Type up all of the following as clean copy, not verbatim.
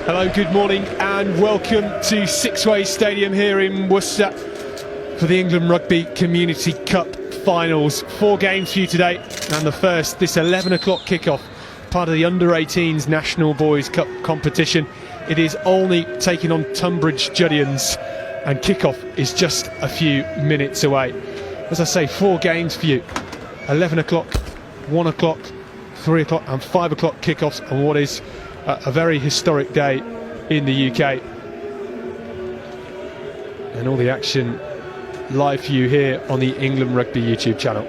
Hello, good morning and welcome to Sixways Stadium here in Worcester for the England Rugby Community Cup Finals. 4 games for you today, and the first, this 11 o'clock kickoff, part of the Under-18s National Boys Cup competition. It is Otley taking on Tonbridge Juddians, and kickoff is just a few minutes away. As I say, 4 games for you. 11 o'clock, 1 o'clock, 3 o'clock and 5 o'clock kickoffs on what is a very historic day in the UK. And all the action live for you here on the England Rugby YouTube channel.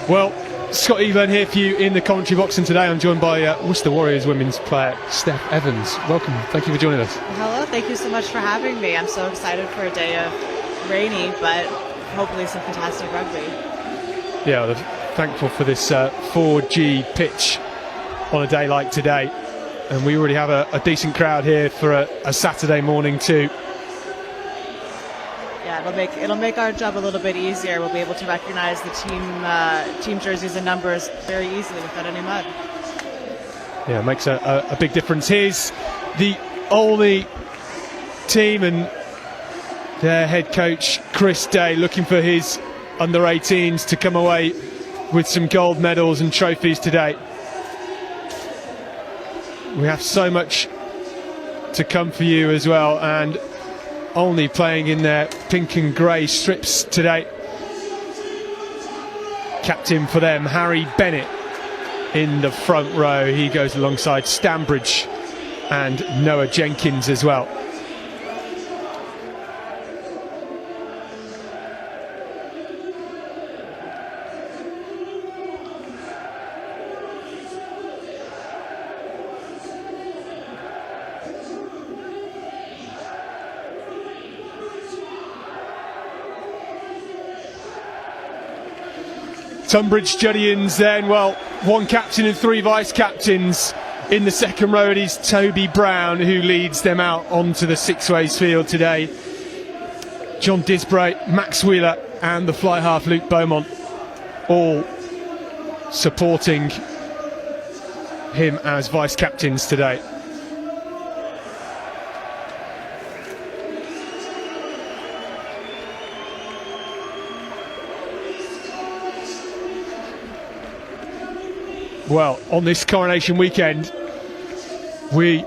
Well, Scott Eburn here for you in the commentary box, and today I'm joined by Worcester Warriors women's player Steph Evans. Welcome, thank you for joining us. Hello, thank you so much for having me. I'm so excited for a day of rainy, but hopefully some fantastic rugby. Yeah, well, thankful for this 4G pitch on a day like today, and we already have a decent crowd here for a Saturday morning too. Yeah, it'll make our job a little bit easier. We'll be able to recognize the team jerseys and numbers very easily without any mud. Yeah, it makes a big difference. Here's the Otley team and their head coach Chris Day looking for his under-18s to come away with some gold medals and trophies today. We have so much to come for you as well, and only playing in their pink and grey strips today. Captain for them, Harry Bennett, in the front row. He goes alongside Tonbridge and Noah Jenkins as well. Tonbridge Juddians then, well, 1 captain and 3 vice-captains in the second row. It is Toby Brown who leads them out onto the Sixways field today. John Disbray, Max Wheeler and the fly half Luke Beaumont all supporting him as vice-captains today. Well, on this coronation weekend, we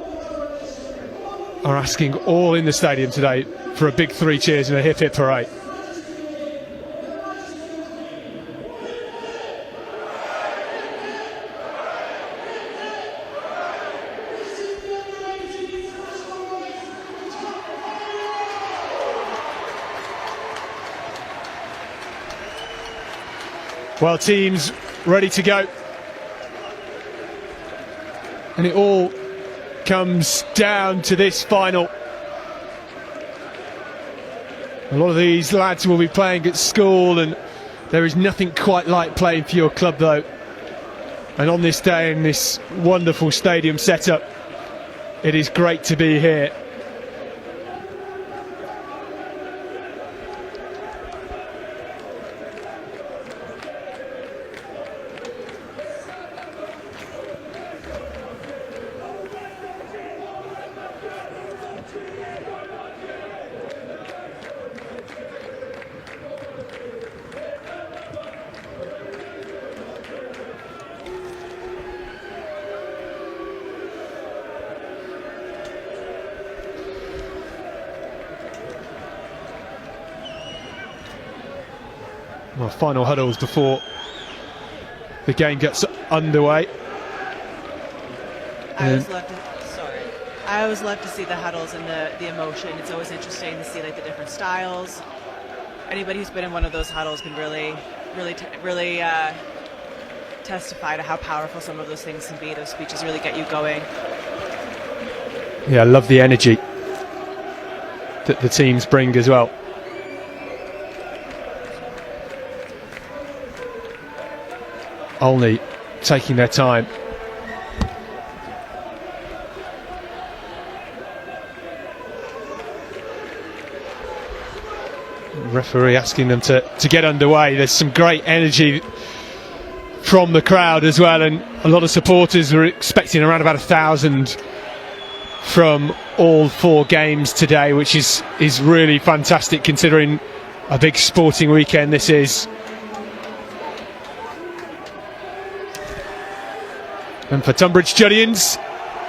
are asking all in the stadium today for a big 3 cheers and a hip hip hooray. Well, teams ready to go. And it all comes down to this final. A lot of these lads will be playing at school, and there is nothing quite like playing for your club though. And on this day in this wonderful stadium setup, it is great to be here. Well, final huddles before the game gets underway. I always love to see the huddles and the emotion. It's always interesting to see like the different styles. Anybody who's been in one of those huddles can really testify to how powerful some of those things can be. Those speeches really get you going. Yeah, I love the energy that the teams bring as well. Otley taking their time. Referee asking them to get underway. There's some great energy from the crowd as well, and a lot of supporters were expecting around about 1,000 from all 4 games today, which is really fantastic considering a big sporting weekend this is. And for Tonbridge Juddians,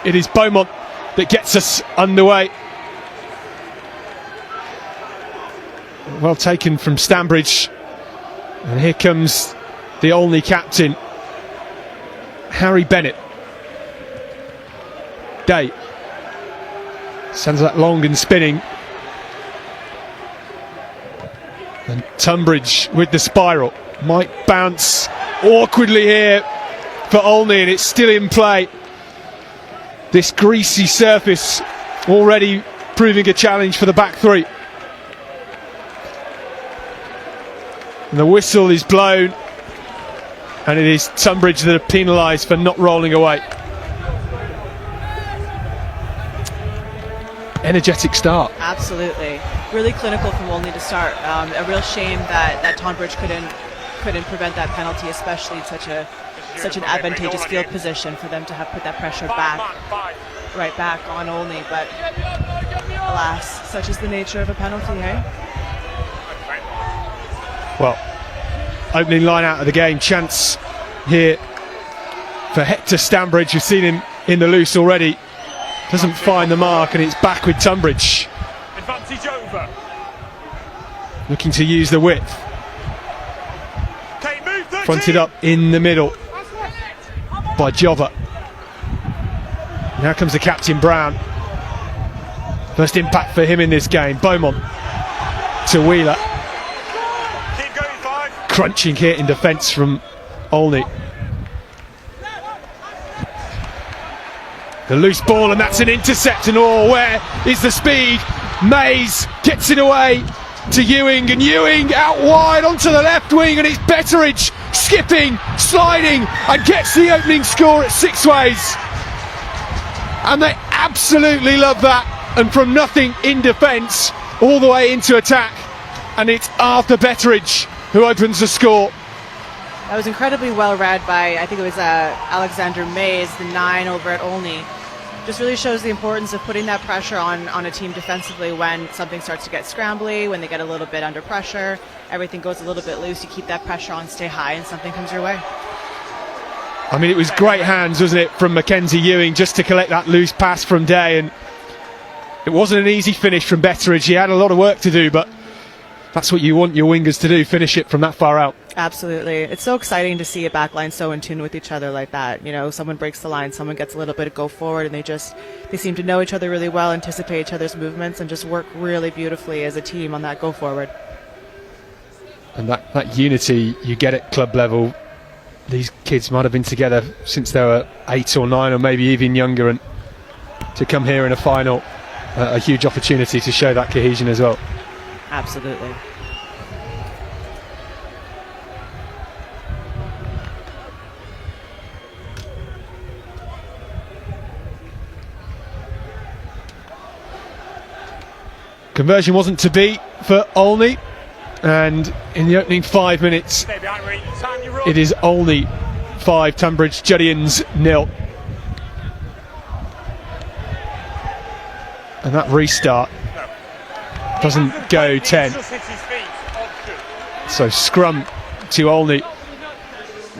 it is Beaumont that gets us underway. Well taken from Stanbridge, and here comes the Otley captain, Harry Bennett. Day sends that long and spinning, and Tonbridge with the spiral might bounce awkwardly here for Otley, and it's still in play. This greasy surface already proving a challenge for the back 3. And the whistle is blown, and it is Tonbridge that are penalised for not rolling away. Energetic start. Absolutely, really clinical from Otley to start. A real shame that Tonbridge couldn't prevent that penalty, especially in such an advantageous field position for them to have put that pressure right back on Otley. But alas, such is the nature of a penalty, hey? Well, opening line out of the game, chance here for Hector Stanbridge. We've seen him in the loose already. Doesn't find the mark, and it's back with Tonbridge. Advantage over. Looking to use the width. Fronted up in the middle by Jova. Now comes the captain, Brown. First impact for him in this game. Beaumont to Wheeler. Crunching hit in defence from Otley. The loose ball, and that's an intercept, and where is the speed? Mays gets it away to Ewing, and Ewing out wide onto the left wing, and it's Betteridge skipping, sliding, and gets the opening score at Sixways. And they absolutely love that, and from nothing in defence all the way into attack, and it's Arthur Betteridge who opens the score. That was incredibly well read by, I think it was Alexander Mays, the 9 over at Otley. Just really shows the importance of putting that pressure on a team defensively when something starts to get scrambly, when they get a little bit under pressure, everything goes a little bit loose. You keep that pressure on, stay high, and something comes your way. I mean, it was great hands, wasn't it, from Mackenzie Ewing just to collect that loose pass from Day, and it wasn't an easy finish from Betteridge. He had a lot of work to do, but that's what you want your wingers to do, finish it from that far out. Absolutely. It's so exciting to see a back line so in tune with each other like that. You know, someone breaks the line, someone gets a little bit of go forward, and they seem to know each other really well, anticipate each other's movements, and just work really beautifully as a team on that go forward. And that unity you get at club level, these kids might have been together since they were 8 or 9 or maybe even younger, and to come here in a final, a huge opportunity to show that cohesion as well. Absolutely. Conversion wasn't to be for Otley, and in the opening 5 minutes it is Otley 5, Tonbridge Juddians 0. And that restart doesn't go 10. So scrum to Otley.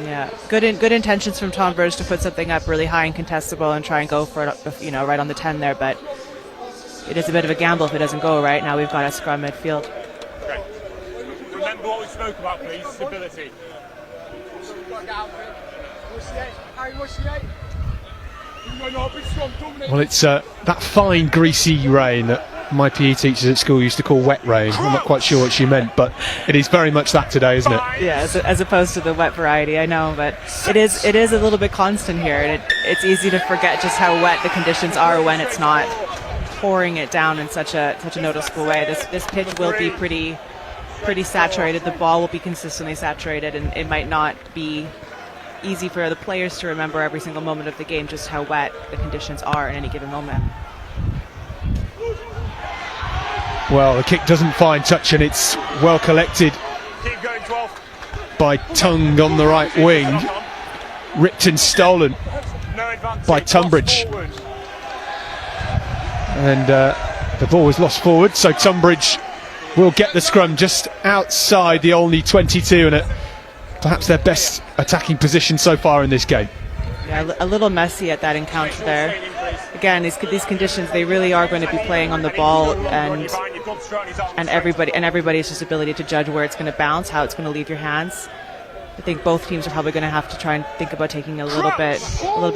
Yeah, good intentions from Tonbridge to put something up really high and contestable and try and go for it, you know, right on the 10 there, but it is a bit of a gamble if it doesn't go right. Now we've got a scrum midfield. Okay. Remember what we spoke about, please. Stability. Well, it's that fine greasy rain that my PE teachers at school used to call wet rain. I'm not quite sure what she meant, but it is very much that today, isn't it? Yeah, as opposed to the wet variety, I know, but it is a little bit constant here, and it's easy to forget just how wet the conditions are when it's not pouring it down in such a noticeable way. This pitch will be pretty saturated. The ball will be consistently saturated, and it might not be easy for the players to remember every single moment of the game, just how wet the conditions are in any given moment. Well, the kick doesn't find touch, and it's well collected Keep going, 12. by Tongue on the right wing. Ripped and stolen No advantage. by Tonbridge. Forward. And the ball was lost forward, so Tonbridge will get the scrum just outside the Otley 22, and perhaps their best attacking position so far in this game. Yeah, a little messy at that encounter there. Again, these conditions, they really are going to be playing on the ball, and everybody's just ability to judge where it's going to bounce, how it's going to leave your hands. I think both teams are probably going to have to try and think about taking a little bit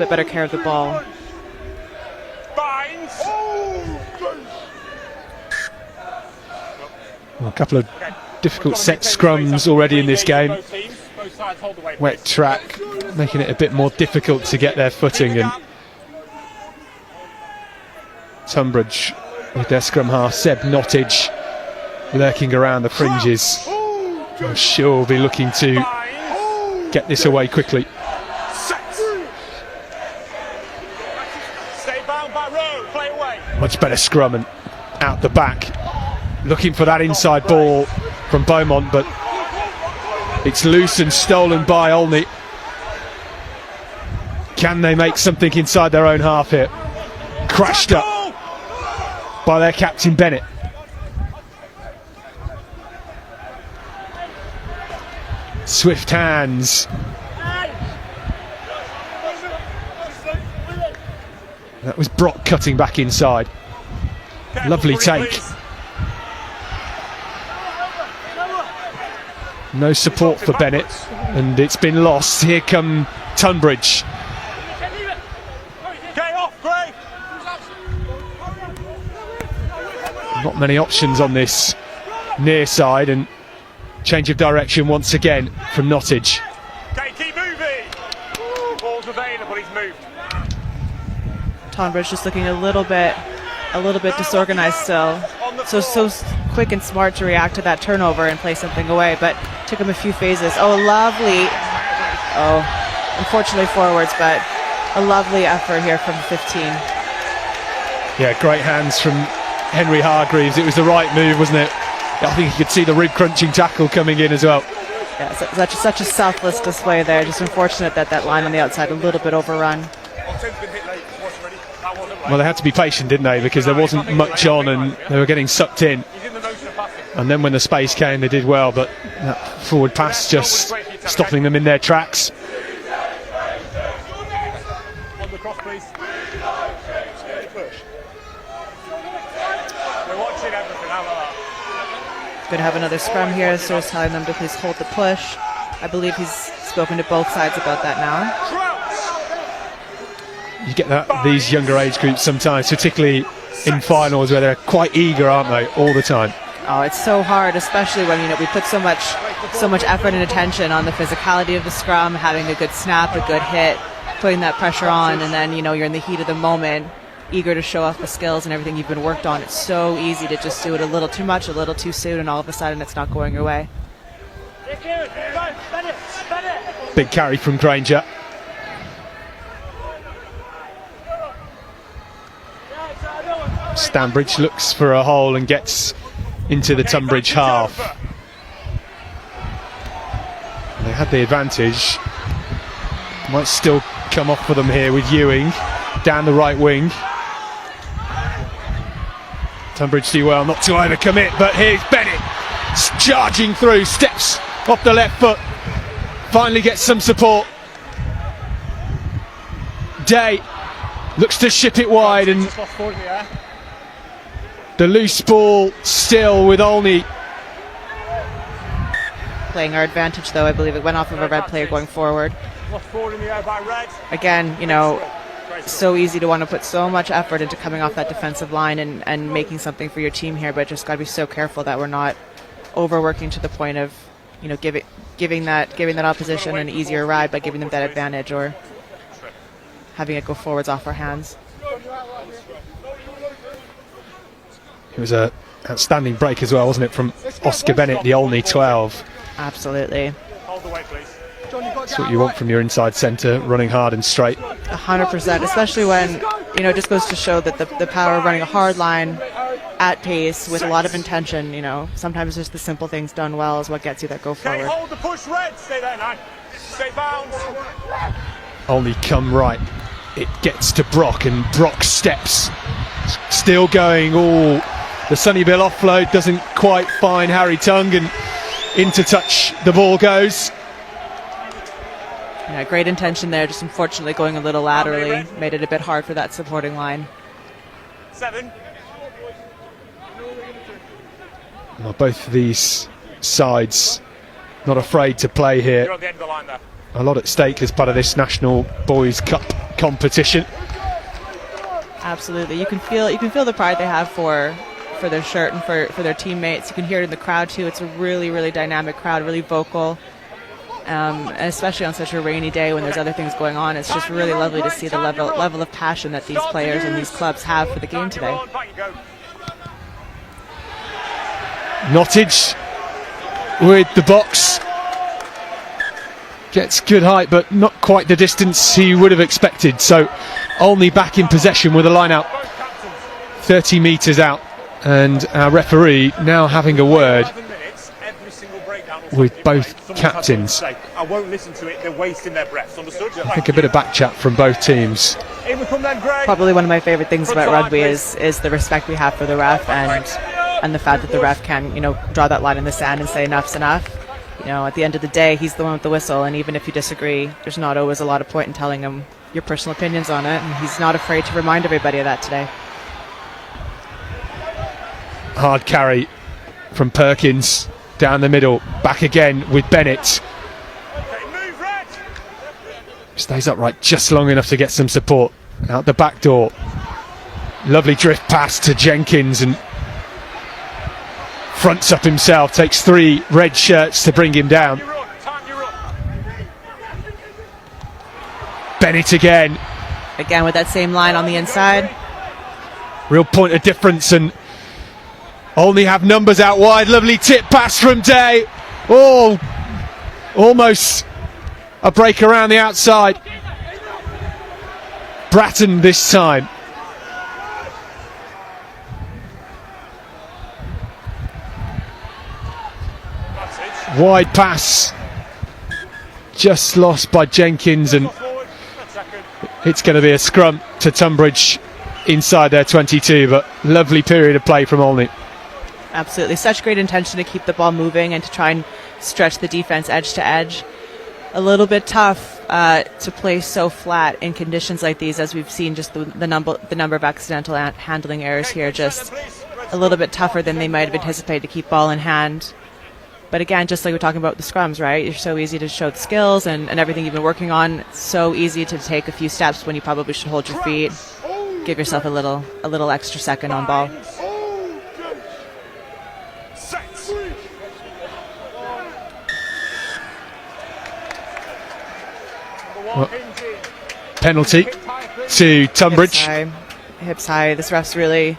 better care of the ball. A couple of difficult set scrums already in this game. Wet track, making it a bit more difficult to get their footing, and Tonbridge with their scrum half, Seb Nottage, lurking around the fringes. I'm sure we'll be looking to get this away quickly. Much better scrum, and out the back, looking for that inside ball from Beaumont, but it's loose and stolen by Otley. Can they make something inside their own half here? Crashed up by their captain Bennett. Swift hands. That was Brock cutting back inside. Lovely take. No support for Bennett, and it's been lost. Here come Tonbridge. Not many options on this near side, and change of direction once again from Nottage. Okay, keep moving. Ball's available, he's moved. Tonbridge just looking a little bit disorganized still. So quick and smart to react to that turnover and play something away, but took him a few phases. Oh, lovely. Oh, unfortunately forwards, but a lovely effort here from 15. Yeah, great hands from Henry Hargreaves. It was the right move, wasn't it? I think you could see the rib crunching tackle coming in as well. Yeah, such a selfless display there. Just unfortunate that that line on the outside a little bit overrun. Well, they had to be patient, didn't they? Because there wasn't much on, and they were getting sucked in. And then when the space came, they did well, but that forward pass just stopping them in their tracks. On the cross, please. We're watching everything. How about that? Going to have another scrum here, so he's telling them to please hold the push. I believe he's spoken to both sides about that now. You get that these younger age groups sometimes, particularly in finals, where they're quite eager, aren't they, all the time? Oh, it's so hard, especially when we put so much effort and attention on the physicality of the scrum, having a good snap, a good hit, putting that pressure on, and then you're in the heat of the moment, eager to show off the skills and everything you've been worked on. It's so easy to just do it a little too much, a little too soon, and all of a sudden it's not going your way. Big carry from Granger. Stanbridge looks for a hole and gets into the Tonbridge half. They had the advantage. Might still come off for them here with Ewing down the right wing. Tonbridge do well not to overcommit, but here's Bennett charging through, steps off the left foot, finally gets some support. Day looks to ship it wide, and the loose ball still with Otley. Playing our advantage, though. I believe it went off of a red player going forward. Again, so easy to want to put so much effort into coming off that defensive line and making something for your team here, but just got to be so careful that we're not overworking to the point of giving that opposition an easier ride by giving them that advantage or having it go forwards off our hands. It was an outstanding break as well, wasn't it, from Oscar Bennett, the Otley 12. Absolutely. Hold the way, please. That's what you want from your inside centre, running hard and straight. 100%, especially when, it just goes to show that the power of running a hard line at pace with a lot of intention, sometimes just the simple things done well is what gets you that go Okay, forward. hold the push, Red. Stay there now. Stay bounds. Only come right. It gets to Brock, and Brock steps. Still going. Oh, the Sunnybill offload doesn't quite find Harry Tongue, and into touch the ball goes. Yeah, great intention there, just unfortunately going a little laterally. Made it a bit hard for that supporting line. 7. Well, both of these sides not afraid to play here. You're on the end of the line there. A lot at stake as part of this National Boys Cup competition. Absolutely, you can feel the pride they have for their shirt and for their teammates. You can hear it in the crowd too. It's a really, really dynamic crowd, really vocal, and especially on such a rainy day when there's other things going on. It's just really lovely to see the level of passion that these players and these clubs have for the game today. Nottage with the box. Gets good height, but not quite the distance he would have expected. So only back in possession with a line out 30 metres out. And our referee now having a word with both captains. I won't listen to it. They're wasting their breaths. Understood? I think a bit of back chat from both teams. Probably one of my favourite things about rugby is the respect we have for the ref and the fact that the ref can draw that line in the sand and say enough's enough. At the end of the day, he's the one with the whistle, and even if you disagree, there's not always a lot of point in telling him your personal opinions on it, and he's not afraid to remind everybody of that today. Hard carry from Perkins down the middle, back again with Bennett. Stays upright just long enough to get some support. Out the back door. Lovely drift pass to Jenkins, and fronts up himself, takes 3 red shirts to bring him down. Bennett again. Again with that same line on the inside. Real point of difference, and only have numbers out wide. Lovely tip pass from Day. Oh, almost a break around the outside. Bratton this time. Wide pass, just lost by Jenkins, and it's going to be a scrum to Tonbridge inside their 22, but lovely period of play from Otley. Absolutely, such great intention to keep the ball moving and to try and stretch the defense edge to edge. A little bit tough to play so flat in conditions like these, as we've seen just the number of accidental handling errors here, just a little bit tougher than they might have anticipated to keep ball in hand. But again, just like we're talking about the scrums, right? You're so easy to show the skills and everything you've been working on. It's so easy to take a few steps when you probably should hold your feet. Give yourself a little extra second on ball. Well, penalty to Tonbridge. Hips high. This ref's really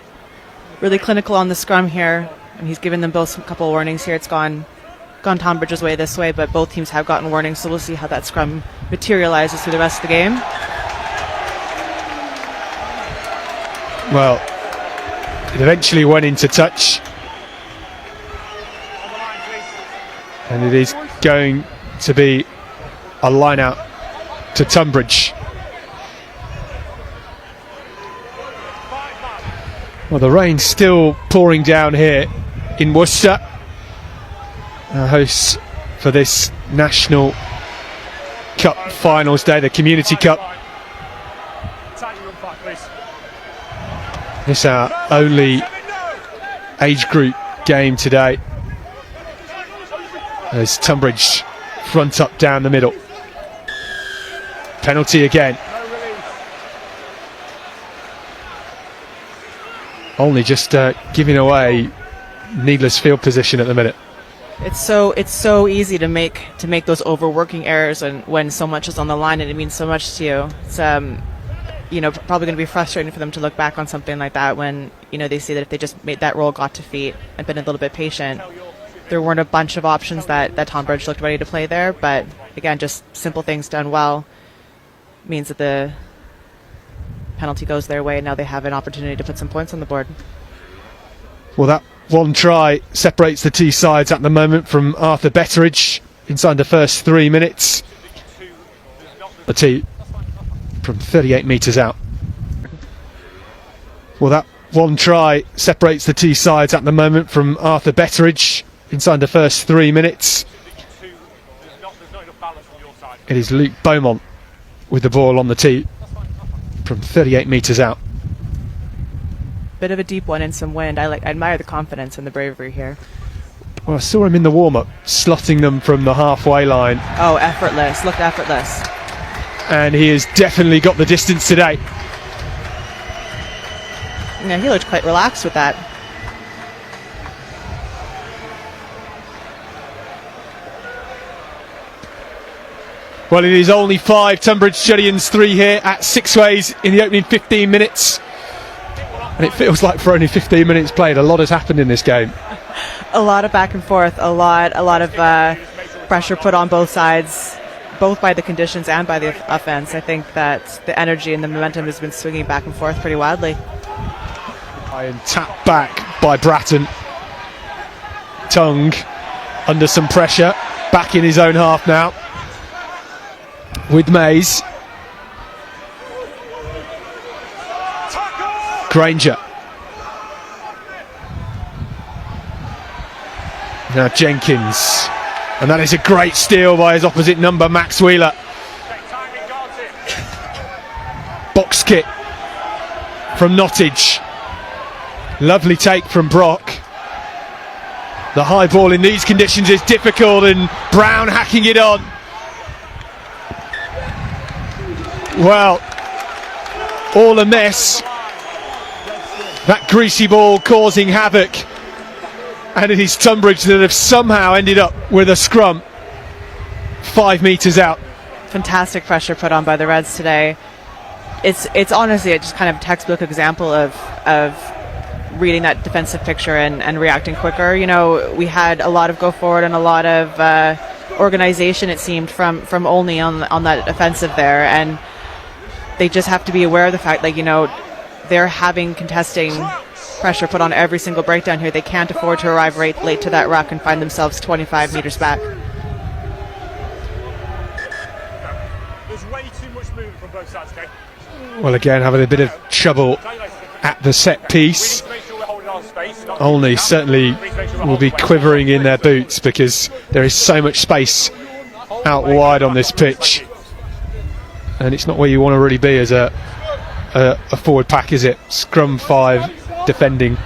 clinical on the scrum here, and he's given them both a couple of warnings here. It's gone Tonbridge's way this way, but both teams have gotten warnings, so we'll see how that scrum materializes through the rest of the game. Well, it eventually went into touch, and it is going to be a line out to Tonbridge. Well, the rain's still pouring down here in Worcester. Our hosts for this National Cup Finals Day, the Community Cup. This is our only age group game today, as Tonbridge front up down the middle. Penalty again. Only just giving away needless field position at the minute. It's so easy to make those overworking errors, and when so much is on the line and it means so much to you. It's probably going to be frustrating for them to look back on something like that when they see that if they just made that roll, got to feet, and been a little bit patient, there weren't a bunch of options that Tonbridge looked ready to play there, but again, just simple things done well means that the penalty goes their way, and now they have an opportunity to put some points on the board. Well, that one try separates the two sides at the moment from Arthur Betteridge inside the first 3 minutes. The tee from 38 metres out. Well, that one try separates the two sides at the moment from Arthur Betteridge inside the first 3 minutes. It is Luke Beaumont with the ball on the tee from 38 metres out. Bit of a deep one and some wind. I admire the confidence and the bravery here. Well, I saw him in the warm-up slotting them from the halfway line. Oh, effortless. Looked effortless. And he has definitely got the distance today. Yeah, he looked quite relaxed with that. Well, it is only 5 Tonbridge Juddians 3 here at Sixways in the opening 15 minutes. And it feels like for only 15 minutes played, a lot has happened in this game. A lot of back and forth, a lot of pressure put on both sides, both by the conditions and by the offense. I think that the energy and the momentum has been swinging back and forth pretty wildly. And tapped back by Bratton. Tongue under some pressure, back in his own half now with Mays. Granger. Now Jenkins. And that is a great steal by his opposite number, Max Wheeler. Box kick from Nottage. Lovely take from Brock. The high ball in these conditions is difficult, and Brown hacking it on. Well, all a mess. That greasy ball causing havoc, and it is Tonbridge that have somehow ended up with a scrum 5 metres out. Fantastic pressure put on by the Reds today. It's honestly just kind of a textbook example of reading that defensive picture and reacting quicker. You know, we had a lot of go forward and a lot of organization, it seemed, from Otley on that offensive there, and they just have to be aware of the fact that, you know, they're having contesting pressure put on every single breakdown here. They can't afford to arrive late to that ruck and find themselves 25 metres back. There's way too much movement from both sides, okay? Well, again, having a bit of trouble at the set piece. Olney certainly will be quivering in their boots because there is so much space out wide on this pitch, and it's not where you want to really be as a forward pack, is it? Scrum 5 defending.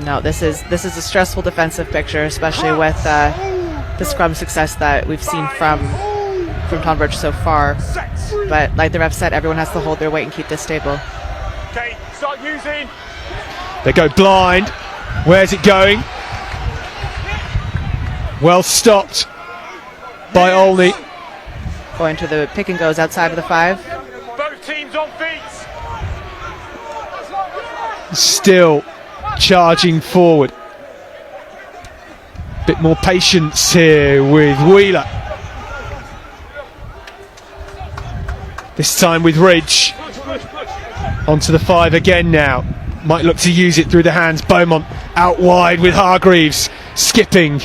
No, this is a stressful defensive picture, especially with the scrum success that we've seen from Tonbridge so far. But like the ref said, everyone has to hold their weight and keep this stable. Okay, start using. They go blind. Where's it going? Well stopped by Olney. Going to the pick and goes outside of the 5. Both teams on feet. Still charging forward. Bit more patience here with Wheeler. This time with Ridge. Onto the 5 again now. Might look to use it through the hands. Beaumont out wide with Hargreaves. Skipping.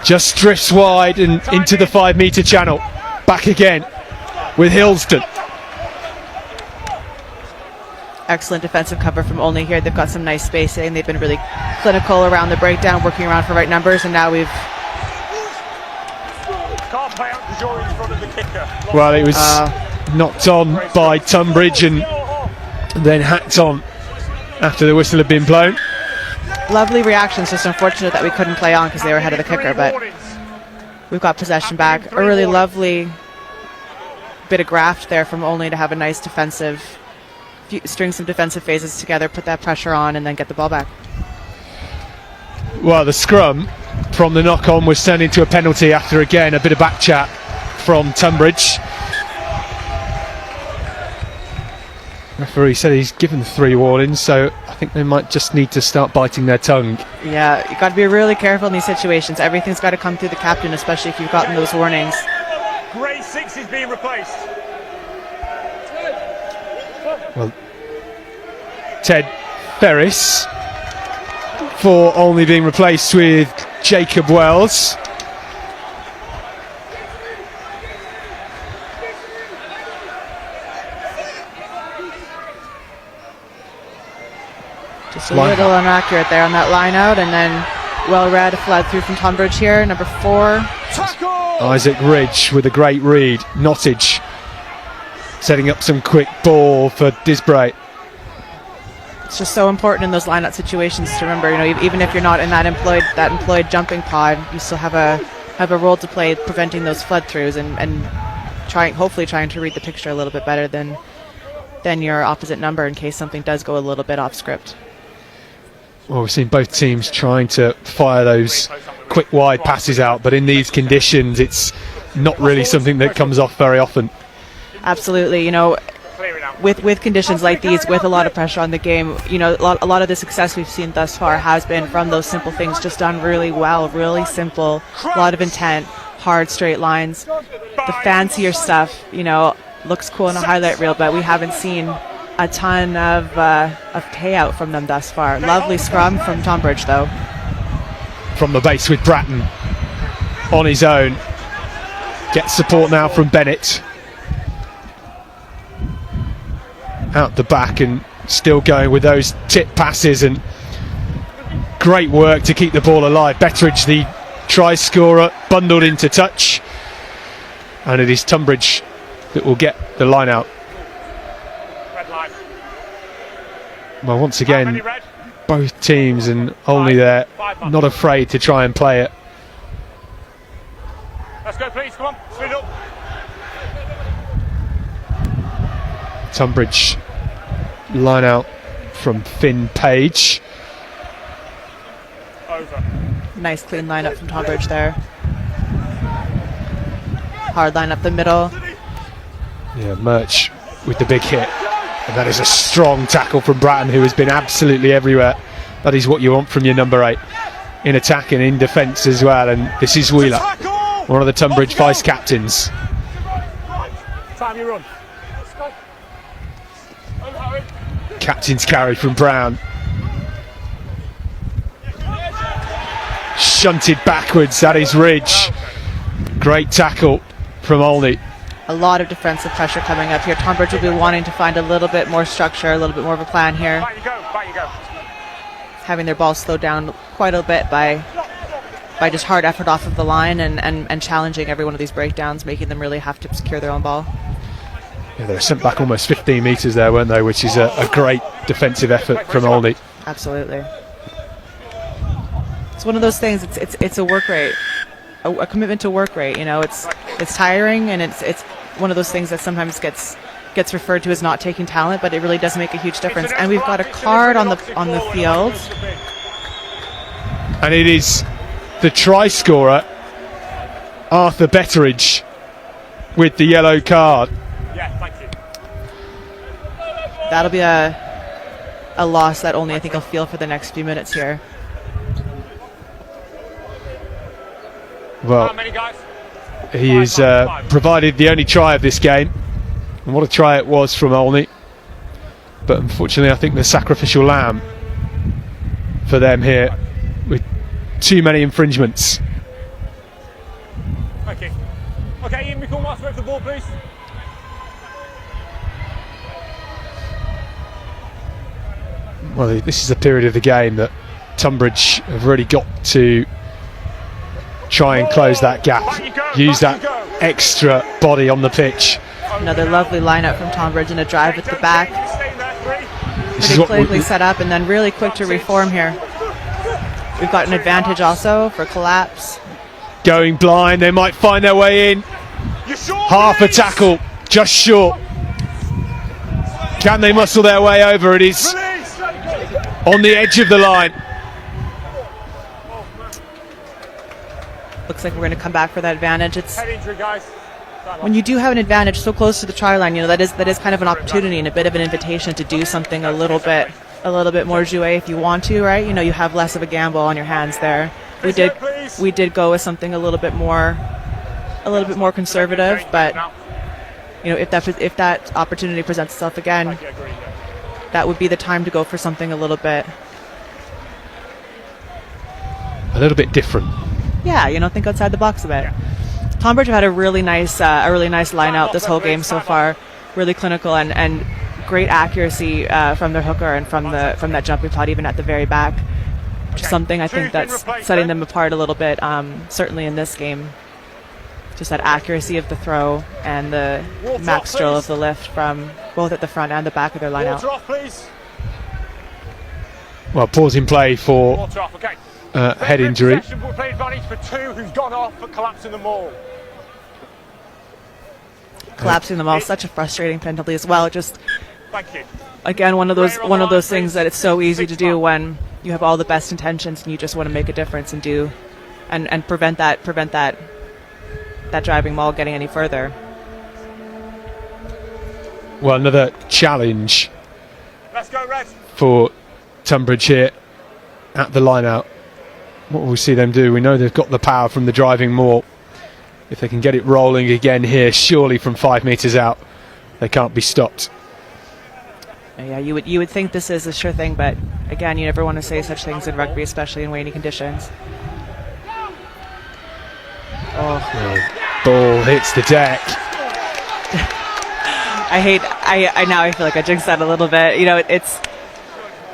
Just drifts wide and into the 5 metre channel. Back again with Hillsden. Excellent defensive cover from Olney here. They've got some nice spacing. They've been really clinical around the breakdown, working around for right numbers, and now we've... Can't play out the jury in front of the kicker. Well, it was knocked on by Tonbridge and then hacked on after the whistle had been blown. Lovely reactions, just unfortunate that we couldn't play on because they were ahead of the kicker, but we've got possession back. A really lovely bit of graft there from Olney to have a nice defensive, string some defensive phases together, put that pressure on, and then get the ball back. Well, the scrum from the knock-on was turned into a penalty after, again, a bit of back chat from Tonbridge. Referee said he's given 3 warnings, so I think they might just need to start biting their tongue. Yeah, you've got to be really careful in these situations. Everything's got to come through the captain, especially if you've gotten those warnings. Grey 6 is being replaced. Well, Ted Ferris for only being replaced with Jacob Wells. Just a little inaccurate there on that line out, and then well read, flood through from Tonbridge here, number 4. Tackle! Isaac Ridge with a great read. Nottage setting up some quick ball for Disbray. It's just so important in those line-out situations to remember, you know, even if you're not in that employed jumping pod, you still have a role to play preventing those flood throughs and hopefully trying to read the picture a little bit better than your opposite number in case something does go a little bit off script. Well, we've seen both teams trying to fire those quick wide passes out, but in these conditions it's not really something that comes off very often. Absolutely, you know, with conditions like these, with a lot of pressure on the game, you know, a lot of the success we've seen thus far has been from those simple things just done really well, really simple, a lot of intent, hard straight lines. The fancier stuff, you know, looks cool in a highlight reel, but we haven't seen a ton of payout from them thus far. Lovely scrum from Tonbridge, though. From the base with Bratton on his own. Gets support now from Bennett. Out the back and still going with those tip passes, and great work to keep the ball alive. Betteridge, the try scorer, bundled into touch, and it is Tonbridge that will get the line out. Well, once again, both teams and only they're not afraid to try and play it. Let's go, please. Come on, speed up. Tonbridge line out from Finn Page. Over. Nice clean line up from Tonbridge there. Hard line up the middle. Yeah, Murch with the big hit. And that is a strong tackle from Bratton, who has been absolutely everywhere. That is what you want from your number 8. In attack and in defence as well. And this is Wheeler, one of the Tonbridge vice captains. Time you run. Captain's carry from Brown. Shunted backwards, that is Ridge. Great tackle from Otley. A lot of defensive pressure coming up here. Tonbridge will be wanting to find a little bit more structure, a little bit more of a plan here. Back you go, back you go. Having their ball slowed down quite a bit by just hard effort off of the line and challenging every one of these breakdowns, making them really have to secure their own ball. Yeah, they were sent back almost 15 metres there, weren't they? Which is a great defensive effort from Otley. Absolutely. It's one of those things. It's a work rate, a commitment to work rate. You know, it's tiring, and it's one of those things that sometimes gets referred to as not taking talent, but it really does make a huge difference. And we've got a card on the field, and it is the try scorer, Arthur Betteridge, with the yellow card. Yeah, thank you. That'll be a loss that only I think I'll feel for the next few minutes here. Well, he has provided the only try of this game, and what a try it was from Olney. But unfortunately, I think the sacrificial lamb for them here, with too many infringements. Okay. Okay, Ian, we can watch the ball, please. Well, this is a period of the game that Tonbridge have really got to try and close that gap, use that extra body on the pitch. Another lovely lineup from Tonbridge and a drive at the back. This is Pretty what quickly set up and then really quick to reform here. We've got an advantage also for collapse. Going blind, they might find their way in. Half a tackle, just short. Can they muscle their way over? It is on the edge of the line. Looks like we're going to come back for that advantage. It's head injury, guys. when you do have an advantage so close to the try line, that is kind of an opportunity and a bit of an invitation to do something a little bit more jouet if you want to, right? You have less of a gamble on your hands there. We did go with something a little bit more conservative, but if that opportunity presents itself again, that would be the time to go for something a little bit different. Yeah, think outside the box a bit. Tonbridge have had a really nice line out this whole game so far. Really clinical and great accuracy from their hooker and from that jumping pot even at the very back. Which is something I think that's setting them apart a little bit. Certainly in this game, just that accuracy of the throw and the max drill of the lift from both at the front and the back of their line out. Well, pause in play for head injury. Play advantage for two who's gone off for collapsing the maul. Collapsing the maul, such a frustrating penalty as well. Just Thank you. Again, one of those things that it's so easy to do when you have all the best intentions and you just want to make a difference and do and prevent that driving maul getting any further. Well, another challenge Let's go, Red. for Tonbridge here at the line out. What will we see them do? We know they've got the power from the driving maul. If they can get it rolling again here, surely from 5 metres out, they can't be stopped. Yeah, you would think this is a sure thing, but again, you never want to say such things in rugby, especially in rainy conditions. Oh, ball hits the deck. I feel like I jinxed that a little bit.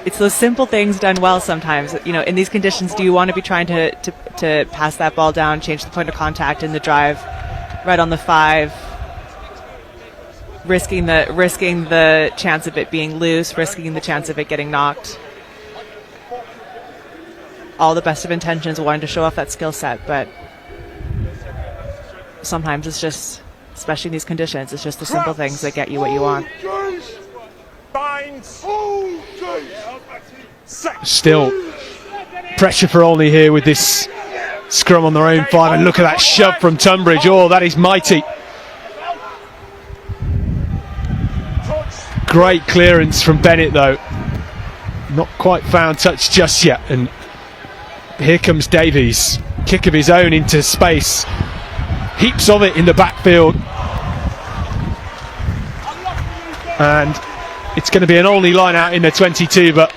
It's those simple things done well sometimes. In these conditions, do you want to be trying to pass that ball down, change the point of contact in the drive, right on the 5, risking the chance of it being loose, risking the chance of it getting knocked. All the best of intentions, wanting to show off that skill set, but sometimes it's just, especially in these conditions, it's just the simple things that get you what you want. Still pressure for Otley here with this scrum on their own 5, and look at that shove from Tonbridge. Oh, that is mighty. Great clearance from Bennett though. Not quite found touch just yet, and here comes Davies. Kick of his own into space. Heaps of it in the backfield. And it's going to be an Otley line out in the 22, but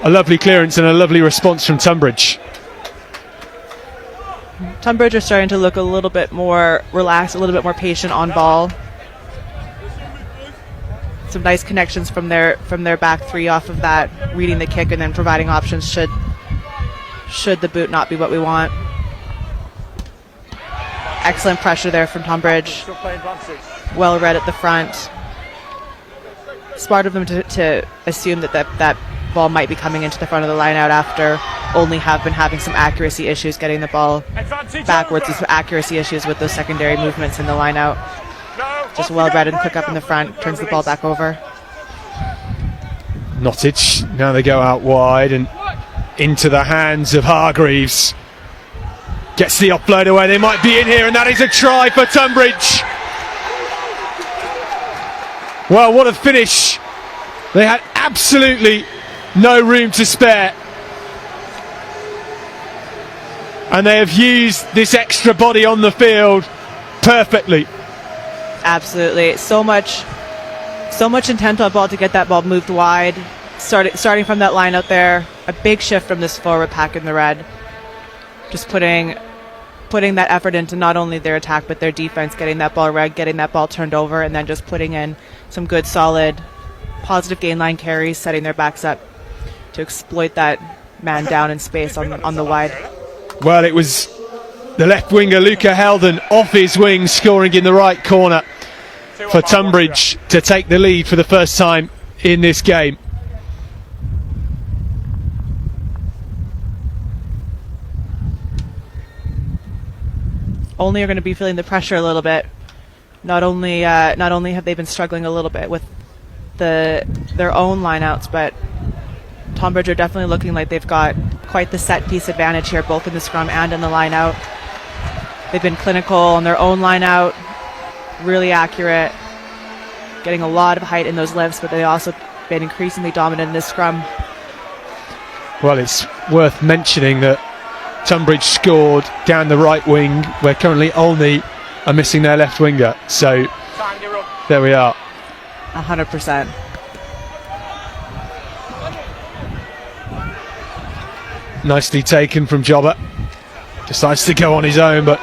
a lovely clearance and a lovely response from Tonbridge. Tonbridge are starting to look a little bit more relaxed, a little bit more patient on ball. Some nice connections from their back 3 off of that, reading the kick and then providing options should the boot not be what we want. Excellent pressure there from Tonbridge. Well read at the front. Smart of them to assume that ball might be coming into the front of the line out after only have been having some accuracy issues getting the ball backwards, with some accuracy issues with those secondary movements in the line out. Just well read and quick up in the front, turns the ball back over. Nottage, now they go out wide and into the hands of Hargreaves. Gets the offload away, they might be in here, and that is a try for Tonbridge. Well, what a finish. They had absolutely no room to spare, and they have used this extra body on the field perfectly. Absolutely. So much intent on ball to get that ball moved wide. Starting from that line out there, a big shift from this forward pack in the red. Just putting that effort into not only their attack but their defense, getting that ball red, getting that ball turned over, and then just putting in some good, solid, positive gain line carries, setting their backs up to exploit that man down in space on the wide. Well, it was the left winger Luca Helden off his wing, scoring in the right corner for Tonbridge to take the lead for the first time in this game. Only are going to be feeling the pressure a little bit. Not only have they been struggling a little bit with their own lineouts, but Tonbridge are definitely looking like they've got quite the set piece advantage here, both in the scrum and in the line out. They've been clinical on their own line out, really accurate, getting a lot of height in those lifts, but they also been increasingly dominant in this scrum. Well, it's worth mentioning that Tonbridge scored down the right wing, where currently Otley are missing their left winger. So there we are. 100%. Nicely taken from Jobber. Decides to go on his own, but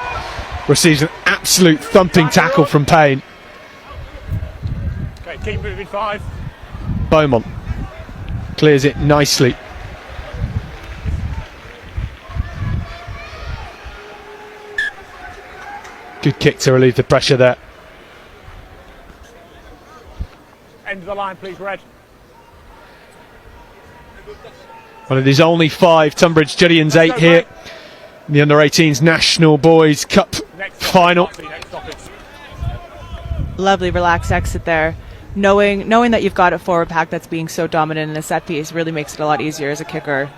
receives an absolute thumping tackle from Payne. Okay, keep moving, 5. Beaumont clears it nicely. Good kick to relieve the pressure there. End of the line, please, Red. Well, it is only 5. Tonbridge Juddians 8 here in the Under-18s National Boys Cup final. Lovely relaxed exit there. Knowing that you've got a forward pack that's being so dominant in a set piece really makes it a lot easier as a kicker.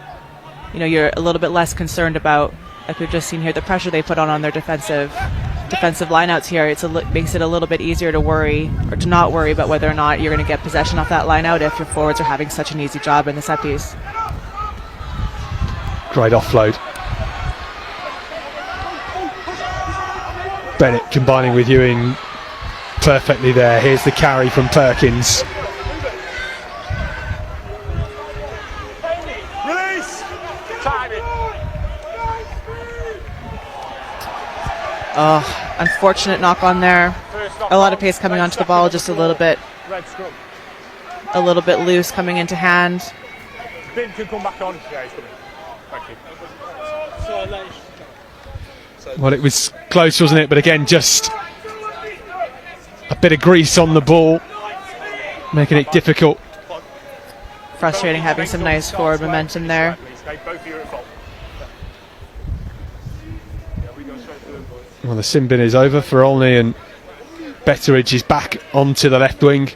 You know, you're a little bit less concerned about, like we've just seen here, the pressure they put on their defensive lineouts here. Makes it a little bit easier to worry or to not worry about whether or not you're going to get possession off that lineout if your forwards are having such an easy job in the set piece. Great offload. Bennett combining with Ewing perfectly there. Here's the carry from Perkins. Release! Timing. Oh, unfortunate knock on there. A lot of pace coming onto the ball, just a little bit loose coming into hand. Bin can come back on. Yeah, he's coming. Thank you. Well, it was close, wasn't it? But again, just a bit of grease on the ball, making it difficult. Frustrating having some nice forward momentum there. Well, the sin bin is over for Olney, and Betteridge is back onto the left wing.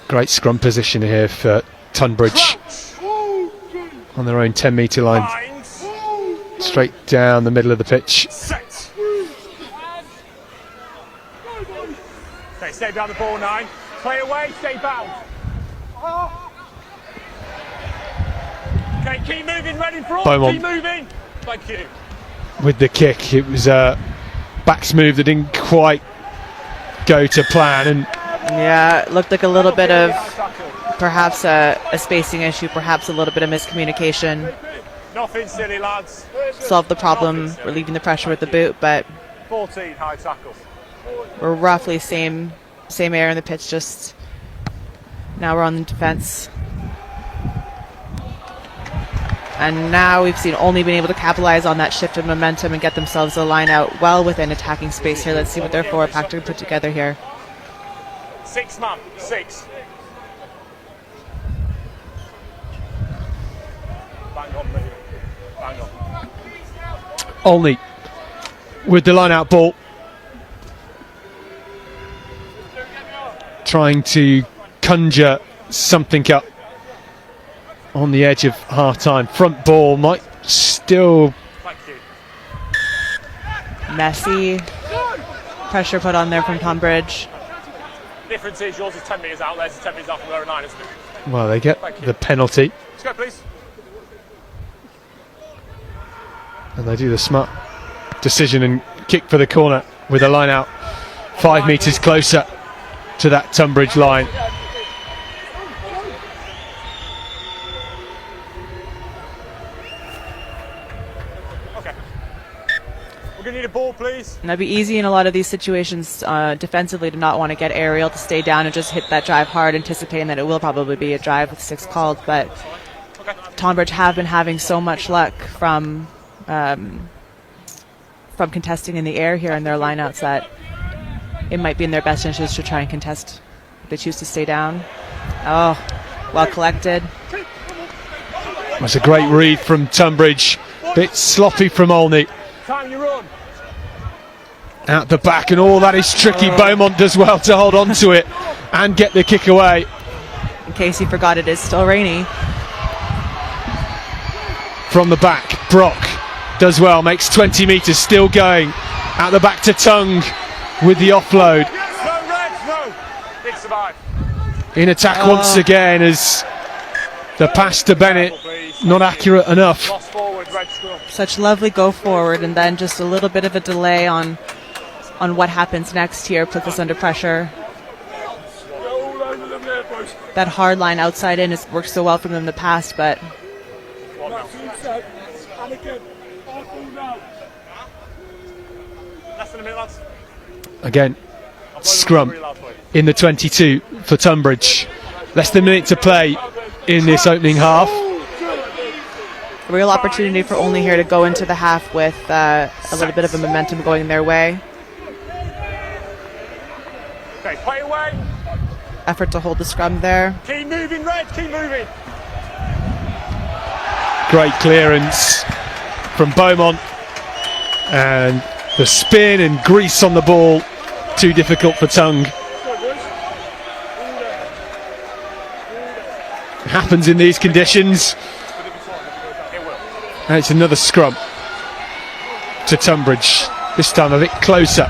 Great scrum position here for Tonbridge on their own 10-metre line, straight down the middle of the pitch. Okay, stay down the ball, 9. Play away, stay bound. Okay, keep moving, red in front. Beaumont. Keep moving. Thank you. With the kick, it was a backs move that didn't quite go to plan, and yeah, it looked like a little bit of perhaps a spacing issue, perhaps a little bit of miscommunication. Nothing silly, lads. Solved the problem, relieving the pressure with the boot, but 14 high tackle. we're roughly same area in the pitch, just now we're on the defense. And now we've seen only been able to capitalize on that shift of momentum and get themselves a line out well within attacking space here. Let's see what their forward pack can put together here. 6 man, 6. Bang on, mate. Bang on. Olney with the line out ball, trying to conjure something up on the edge of half-time. Front ball might still... Messy. Pressure put on there from Tonbridge. Difference is yours is 10 metres out, theirs is 10 metres out from where a 9 is. Well, they get the penalty. Let's go, please. And they do the smart decision and kick for the corner with a line out 5 metres closer to that Tonbridge line. We're going to need a ball, please. And that'd be easy in a lot of these situations defensively to not want to get aerial, to stay down and just hit that drive hard, anticipating that it will probably be a drive with 6 called. But Tonbridge have been having so much luck from contesting in the air here in their lineouts that it might be in their best interest to try and contest if they choose to stay down. Oh, well collected. That's a great read from Tonbridge. Bit sloppy from Olney. Time you run. Out the back, and all that is tricky. Beaumont does well to hold on to it and get the kick away. In case you forgot, it is still rainy. From the back, Brock does well, makes 20 metres, still going. Out the back to Tung. with the offload. No, Reds, no. Big survive. In attack once again as the pass to Bennett not accurate enough. Lost forward, Red scrum. Such lovely go forward, and then just a little bit of a delay on what happens next here puts us under pressure. All over them there, boys. That hard line outside in has worked so well for them in the past, but And again, now. Less than a minute, lads. Again, scrum in the 22 for Tonbridge. Less than a minute to play in this opening half. a real opportunity for Otley here to go into the half with a little bit of a momentum going their way. Okay, play away. Effort to hold the scrum there. Keep moving, Red, keep moving. Great clearance from Beaumont, and the spin and grease on the ball, too difficult for Tongue. It happens in these conditions, and it's another scrum to Tonbridge, this time a bit closer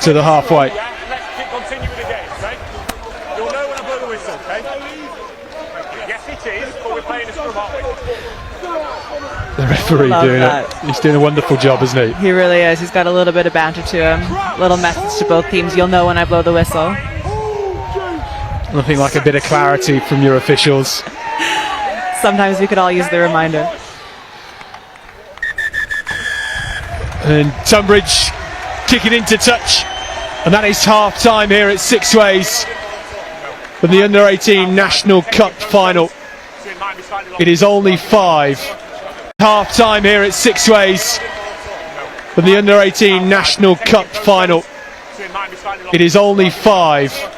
to the halfway. Let's keep continuing the game, okay? You'll know when I blow the whistle, okay? Yes, it is, but we're playing a scrum, aren't we? The referee Love doing that. it. He's doing a wonderful job, isn't he? He really is. He's got a little bit of banter to him. Little message to both teams. You'll know when I blow the whistle. Nothing like a bit of clarity from your officials. Sometimes we could all use the reminder. And Tonbridge kicking into touch, and that is half time here at Sixways for the Under-18 National Cup final. It is only 5. Half time here at Sixways for the Under-18 National Cup final. It is only 5.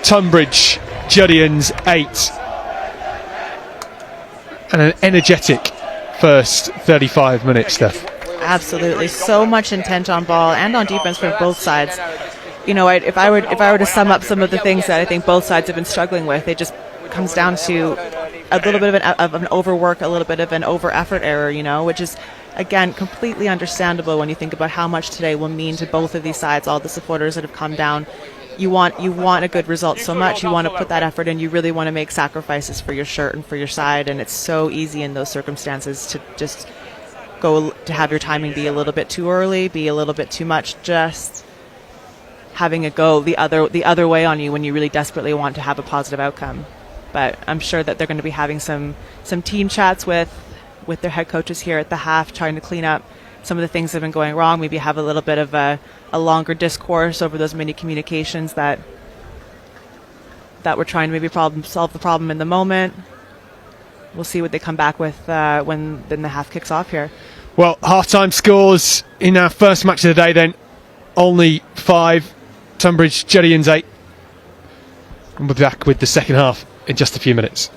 Tonbridge, Juddians 8. And an energetic first 35 minutes, Steph. Absolutely, so much intent on ball and on defense from both sides. You know, if I were to sum up some of the things that I think both sides have been struggling with, it just comes down to a little bit of an overwork, a little bit of an over-effort error, you know, which is, again, completely understandable when you think about how much today will mean to both of these sides, all the supporters that have come down. You want a good result so much, you want to put that effort in, you really want to make sacrifices for your shirt and for your side, and it's so easy in those circumstances to just go to have your timing be a little bit too early, be a little bit too much, just having it go the other way on you when you really desperately want to have a positive outcome. But I'm sure that they're going to be having some team chats with their head coaches here at the half, trying to clean up some of the things that have been going wrong, maybe have a little bit of a longer discourse over those many communications that we're trying to maybe solve the problem in the moment. We'll see what they come back with when the half kicks off here. Well, half-time scores in our first match of the day then. Only 5. Tonbridge, Juddians 8. And we'll be back with the second half in just a few minutes.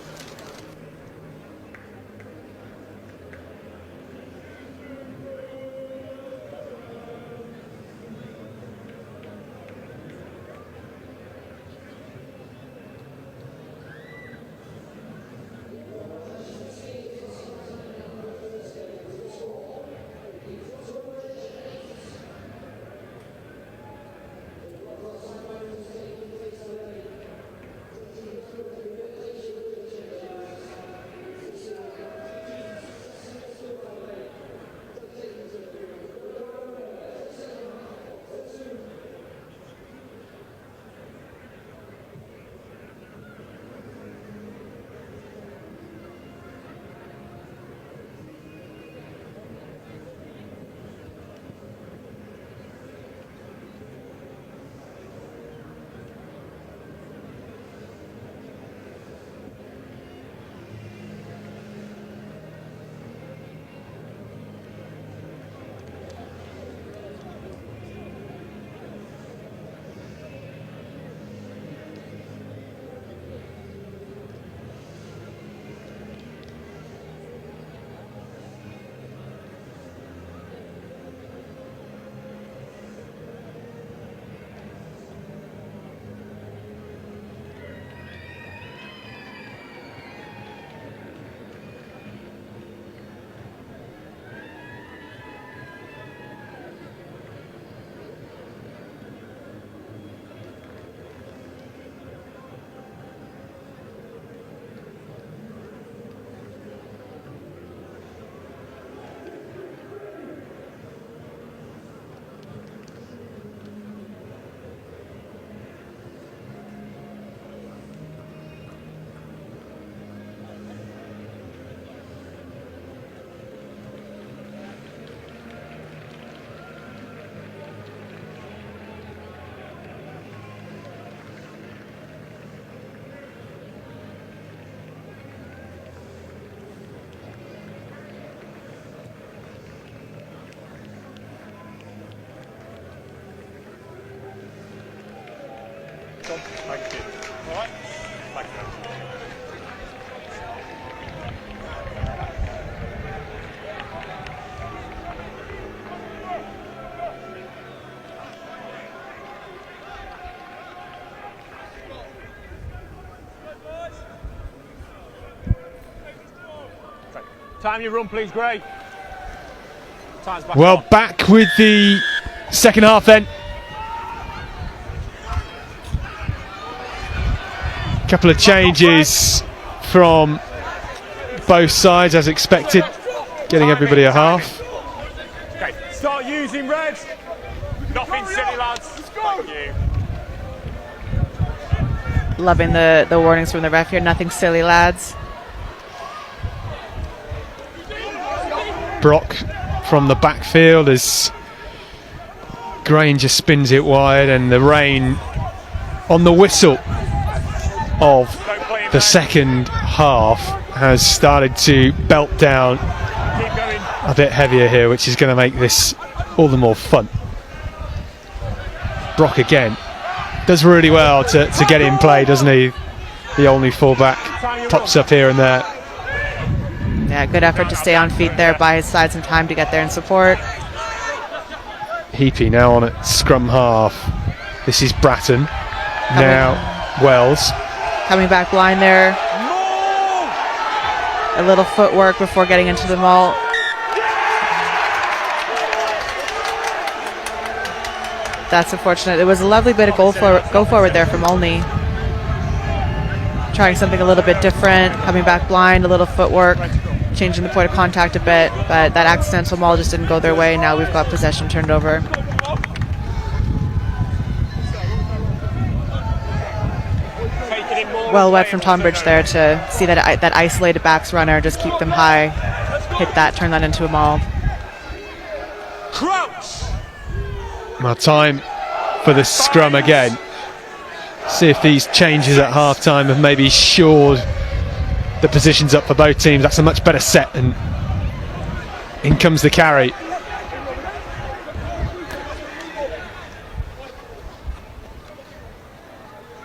Tom. Thank you. All right? Thank you. Time you run, please, Gray. Time's back Well, on. back with the second half then. Couple of changes from both sides as expected, getting everybody a half. Okay, start using red. Nothing silly, lads. Thank you. Loving the warnings from the ref here. Nothing silly, lads. Brock from the backfield as Granger spins it wide, and the rain on the whistle of the second half has started to belt down Keep going. a bit heavier here, which is going to make this all the more fun. Brock again does really well to get in play, doesn't he? The only fullback pops up here and there. Yeah, good effort to stay on feet there, buy his side some time to get there and support. Heapy now on at scrum half. This is Bratton. Now Wells. Coming back blind there. A little footwork before getting into the maul. That's unfortunate. It was a lovely bit of go forward there from Olney. Trying something a little bit different, coming back blind, a little footwork, changing the point of contact a bit, but that accidental maul just didn't go their way. Now we've got possession turned over. Well wet from Tonbridge there to see that isolated backs runner, just keep them high, hit that, turn that into a maul. Crouch. Now time for the scrum again. See if these changes at half time have maybe shored the positions up for both teams. That's a much better set, and in comes the carry.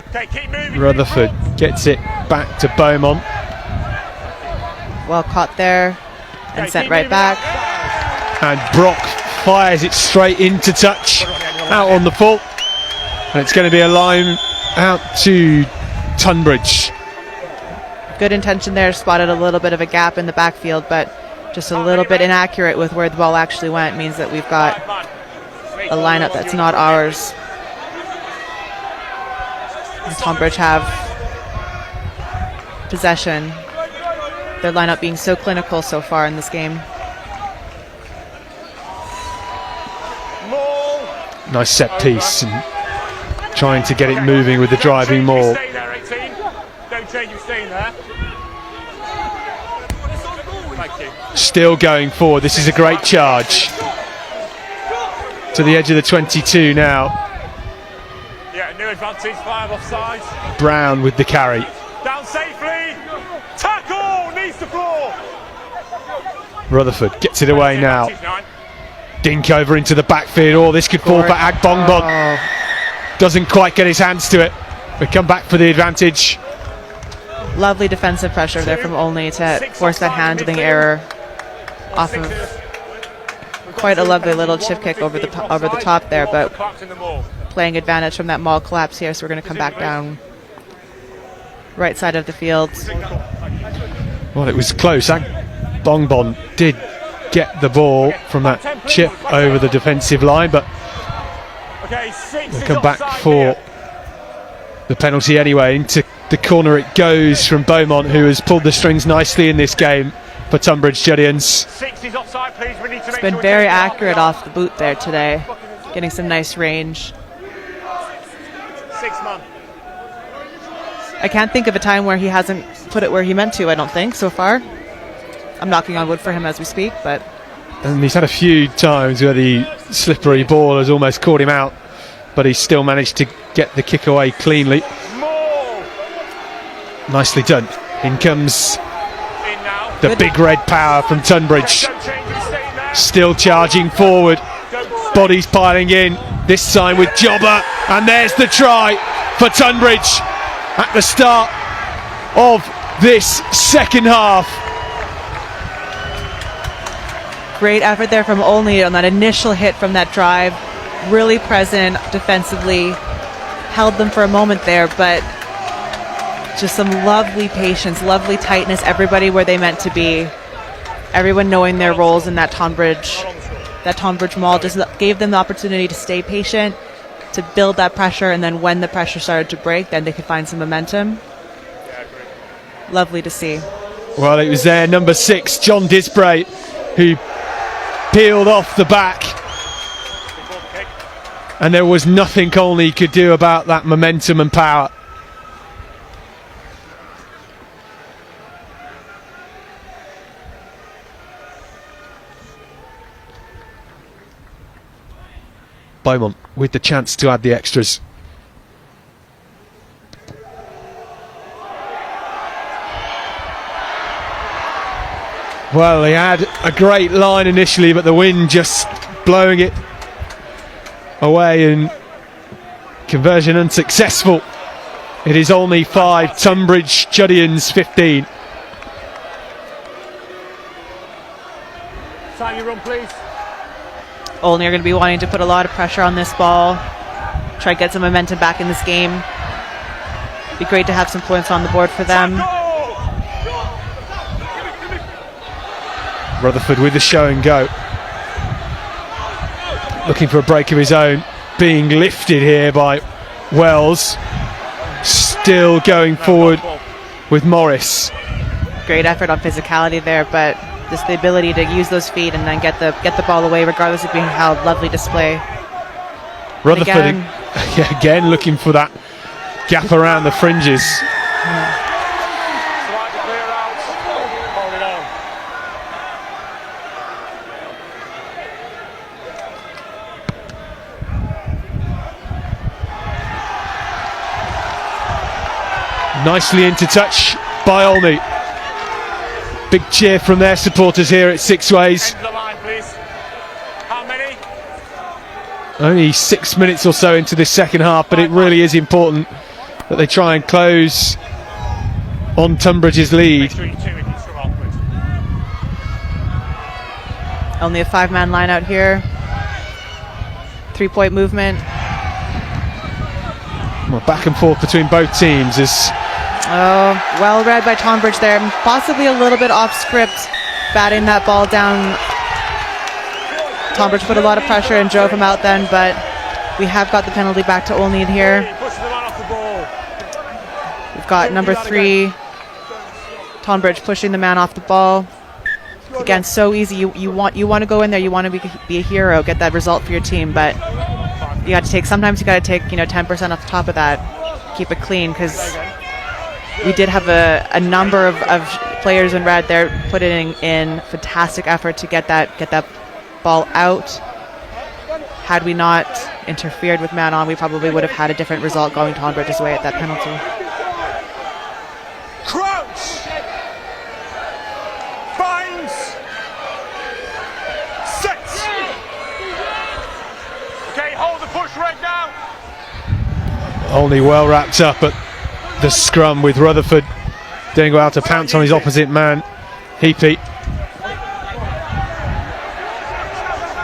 Okay, keep moving. Rutherford gets it back to Beaumont. Well caught there and sent right back. And Brock fires it straight into touch, out on the full. And it's going to be a line out to Tonbridge. Good intention there, spotted a little bit of a gap in the backfield, but just a little bit inaccurate with where the ball actually went. Means that we've got a lineup that's not ours. And Tonbridge have possession. Their lineup being so clinical so far in this game. Nice set piece and trying to get it moving with the driving maul. Stay there, 18. Don't change, you staying there. Thank you. Still going forward. This is a great charge. To the edge of the 22 now. Yeah, new advantage, 5 offside. Brown with the carry. Down safely. Tackle, knees to floor. Rutherford gets it away now. Dink over into the backfield. Oh, this could fall for Agbongbon. Doesn't quite get his hands to it. We come back for the advantage. Lovely defensive pressure there from Olney to force that handling error off of quite a lovely little chip kick over the top there, but playing advantage from that maul collapse here, so we're going to come back down right side of the field. Well, it was close. Agbongbon did get the ball from that chip over the defensive line, but we'll come back for the penalty anyway. Into the corner it goes from Beaumont, who has pulled the strings nicely in this game for Tonbridge Juddians. It's been very accurate off the boot there today, getting some nice range. 6 months. I can't think of a time where he hasn't put it where he meant to, I don't think, so far. I'm knocking on wood for him as we speak, but... And he's had a few times where the slippery ball has almost caught him out, but he's still managed to get the kick away cleanly. Nicely done. In comes the big red power from Tonbridge. Still charging forward. Bodies piling in. This time with Jobber. And there's the try. for Tonbridge at the start of this second half. Great effort there from Otley on that initial hit from that drive. Really present defensively. Held them for a moment there, but just some lovely patience, lovely tightness, everybody where they meant to be. Everyone knowing their roles in that Tonbridge maul just gave them the opportunity to stay patient, to build that pressure, and then when the pressure started to break, then they could find some momentum. Lovely to see. Well, it was their number 6, John Disbray, who peeled off the back, and there was nothing Otley could do about that momentum and power. Beaumont with the chance to add the extras. Well, he had a great line initially, but the wind just blowing it away, and conversion unsuccessful. It is only 5, Tonbridge Juddians 15. Time you run, please. Otley are going to be wanting to put a lot of pressure on this ball, try to get some momentum back in this game. Be great to have some points on the board for them. Rutherford with the show and go. Looking for a break of his own. Being lifted here by Wells. Still going forward with Morris. Great effort on physicality there, but just the ability to use those feet and then get the ball away regardless of being held. Lovely display. Rutherford again looking for that gap around the fringes. Slightly clear out. Hold it on. Nicely into touch by Otley. Big cheer from their supporters here at Sixways. End the line, please. How many? Only 6 minutes or so into this second half, but it really is important that they try and close on Tonbridge's lead. Only a 5-man line out here. 3-point movement. Well, back and forth between both teams is. Oh, well read by Tonbridge there. Possibly a little bit off script, batting that ball down. Tonbridge put a lot of pressure and drove him out then, but we have got the penalty back to Otley in here. We've got number 3, Tonbridge pushing the man off the ball. Again, so easy. You want to go in there. You want to be a hero, get that result for your team, but you got to take. Sometimes you got to take 10% off the top of that. Keep it clean, because we did have a number of players in red there putting in fantastic effort to get that ball out. Had we not interfered with man on, we probably would have had a different result going Tonbridge's way at that penalty. Crouch! Binds! Sits! Okay, hold the push right now. Only well wrapped up at the scrum, with Rutherford doing well to pounce on his opposite man, Heapy.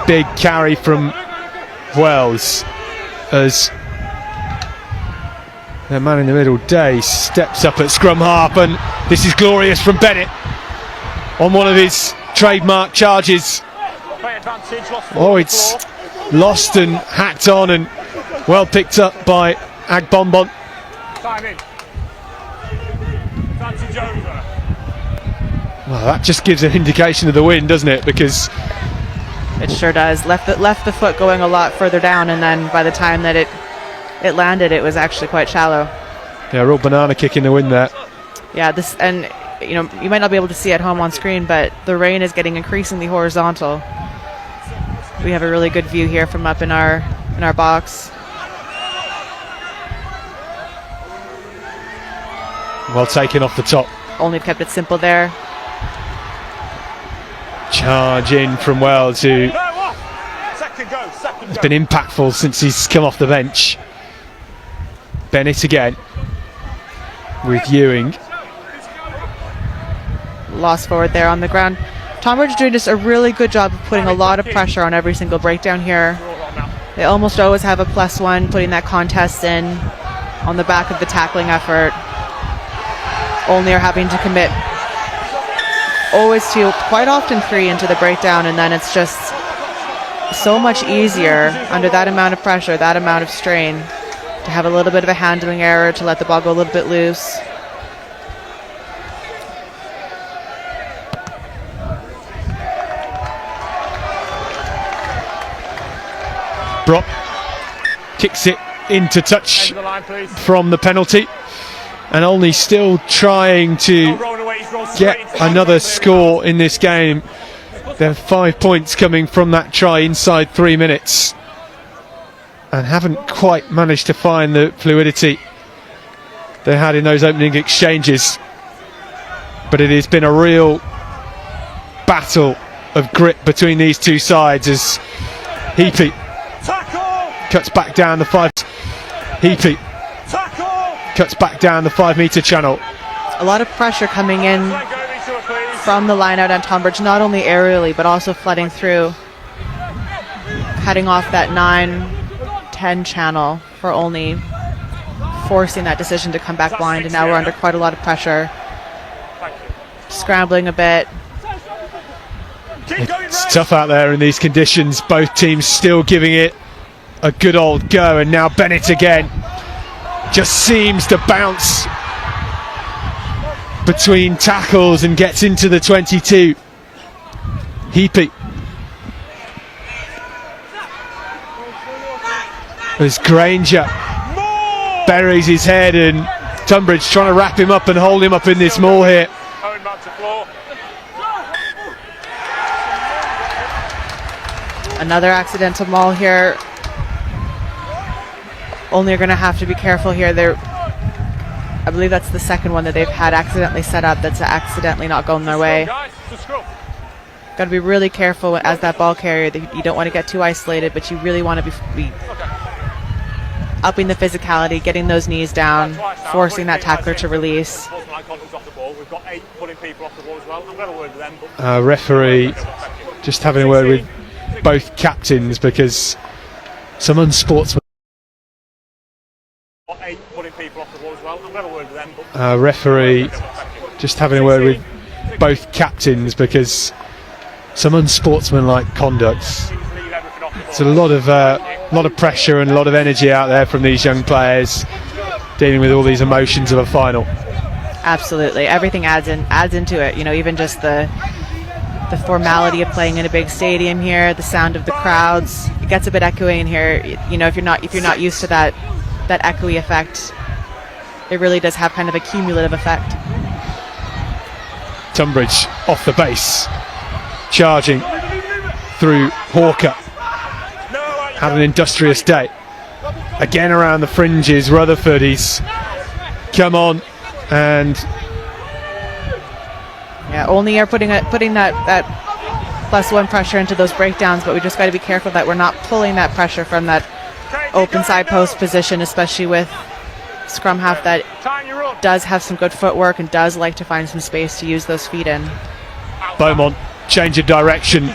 Big carry from Wells as their man in the middle, Day, steps up at scrum half, and this is glorious from Bennett on one of his trademark charges. Oh, it's lost and hacked on and well picked up by Agbombont. Time in. Well, that just gives an indication of the wind, doesn't it? Because it sure does. Left the foot going a lot further down, and then by the time that it landed, it was actually quite shallow. Yeah, a real banana kick in the wind there. Yeah, this, and you might not be able to see at home on screen, but the rain is getting increasingly horizontal. We have a really good view here from up in our box. Well taken off the top. Only kept it simple there. Charge in from Wells, who has been impactful since he's come off the bench. Bennett again with Ewing. Lost forward there on the ground. Tonbridge doing just a really good job of putting a lot of pressure on every single breakdown here. They almost always have a +1, putting that contest in on the back of the tackling effort. Only are having to commit always to, quite often 3 into the breakdown, and then it's just so much easier under that amount of pressure, that amount of strain, to have a little bit of a handling error, to let the ball go a little bit loose. Brock kicks it into touch from the penalty, and Olney still trying to get another score in this game. There are 5 points coming from that try inside 3 minutes, and haven't quite managed to find the fluidity they had in those opening exchanges. But it has been a real battle of grit between these two sides as Heapy cuts back down the 5. Heapy cuts back down the 5 metre channel. A lot of pressure coming in from the line out on Tonbridge, not only aerially but also flooding through, cutting off that 9-10 channel for Olney, forcing that decision to come back blind, and now we're under quite a lot of pressure. Scrambling a bit. It's tough out there in these conditions. Both teams still giving it a good old go, and now Bennett again just seems to bounce between tackles and gets into the 22. Heapy as Granger buries his head, and Tonbridge trying to wrap him up and hold him up in this maul here. Another accidental maul here. Olney are going to have to be careful here. I believe that's the second one that they've had accidentally set up that's accidentally not going their way. Got to be really careful as that ball carrier. You don't want to get too isolated, but you really want to be upping the physicality, getting those knees down, forcing that tackler to release. Referee just having a word with both captains because some unsportsmanlike. Referee just having a word with both captains because some unsportsmanlike conduct. It's a lot of pressure and a lot of energy out there from these young players dealing with all these emotions of a final. Absolutely, everything adds into it. You know, even just the formality of playing in a big stadium here, the sound of the crowds. It gets a bit echoey in here. You know, if you're not used to that echoey effect, it really does have kind of a cumulative effect. Tonbridge off the base, charging through Hawker. Had an industrious day. Again around the fringes, Rutherford, he's come on, and yeah, Olney are putting that +1 pressure into those breakdowns, but we just got to be careful that we're not pulling that pressure from that open side post position, especially with scrum half that does have some good footwork and does like to find some space to use those feet in. Beaumont change of direction,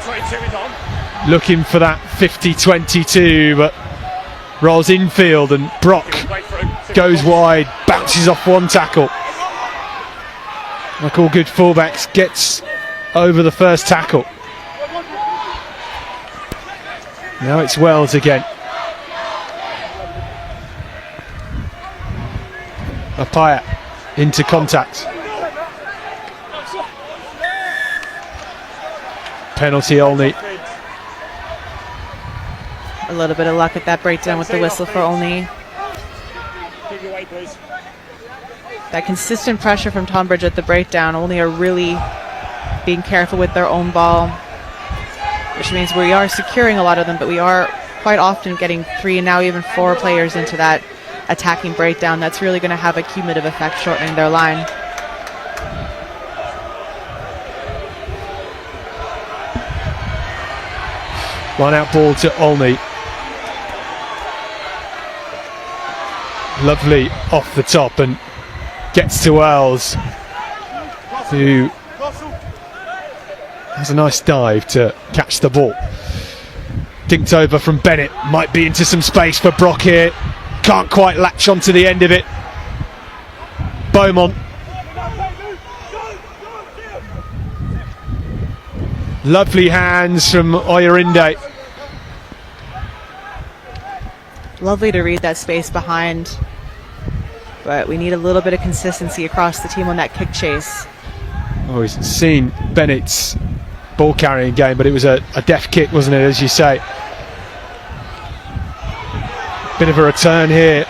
looking for that 50-22, but rolls infield, and Brock goes wide, bounces off one tackle. Like all good fullbacks, gets over the first tackle. Now it's Wells again. Apaya into contact. Penalty Olney. A little bit of luck at that breakdown with the whistle for Olney. That consistent pressure from Tonbridge at the breakdown. Olney are really being careful with their own ball, which means we are securing a lot of them, but we are quite often getting 3 and now even 4 players into that attacking breakdown. That's really going to have a cumulative effect, shortening their line. Line out ball to Olney. Lovely off the top and gets to Earls, who has a nice dive to catch the ball. Dinked over from Bennett, might be into some space for Brock here. Can't quite latch onto the end of it. Beaumont. Lovely hands from Oyerinde. Lovely to read that space behind, but we need a little bit of consistency across the team on that kick chase. Oh, he's seen Bennett's ball carrying game, but it was a deft kick, wasn't it, as you say. Bit of a return here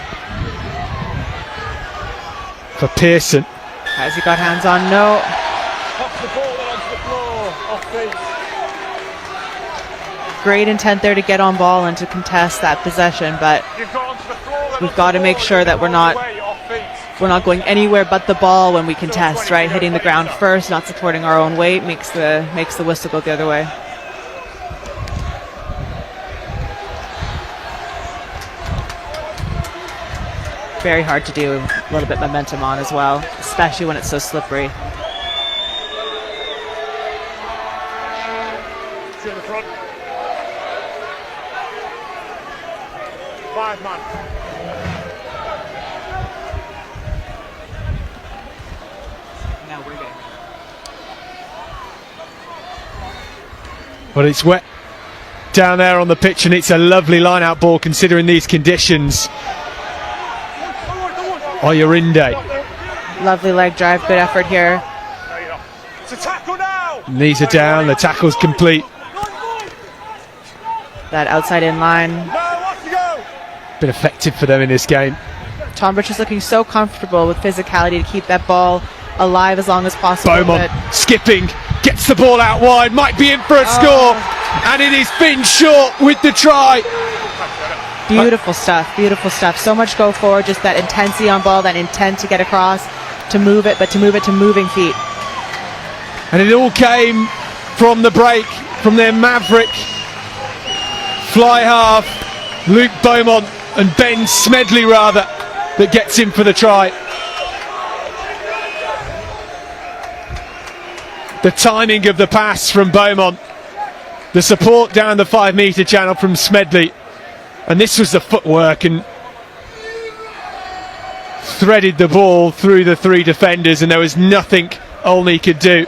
for Pearson. Has he got hands on? No. Pops the ball onto the floor, off feet. Great intent there to get on ball and to contest that possession, but You've got onto the floor, we've got to make sure that we're not going anywhere but the ball when we contest, right? Hitting the ground first, not supporting our own weight makes the whistle go the other way. Very hard to do a little bit momentum on as well, especially when it's so slippery. Two in the front. 5 man. Now we're good. But it's wet down there on the pitch, and it's a lovely line-out ball considering these conditions. Oyerinde. Lovely leg drive, good effort here. No, you're not. It's a tackle now. Knees are down, the tackle's complete. That outside in line. No, off you go. Been effective for them in this game. Tonbridge is looking so comfortable with physicality to keep that ball alive as long as possible. Beaumont skipping, gets the ball out wide, might be in for a score, and it is been short with the try. Beautiful stuff, beautiful stuff. So much go forward, just that intensity on ball, that intent to get across, to move it, but to move it to moving feet. And it all came from the break, from their maverick fly half, Luke Beaumont, and Ben Smedley rather, that gets in for the try. The timing of the pass from Beaumont, the support down the 5 metre channel from Smedley, and this was the footwork, and threaded the ball through the 3 defenders, and there was nothing Otley could do.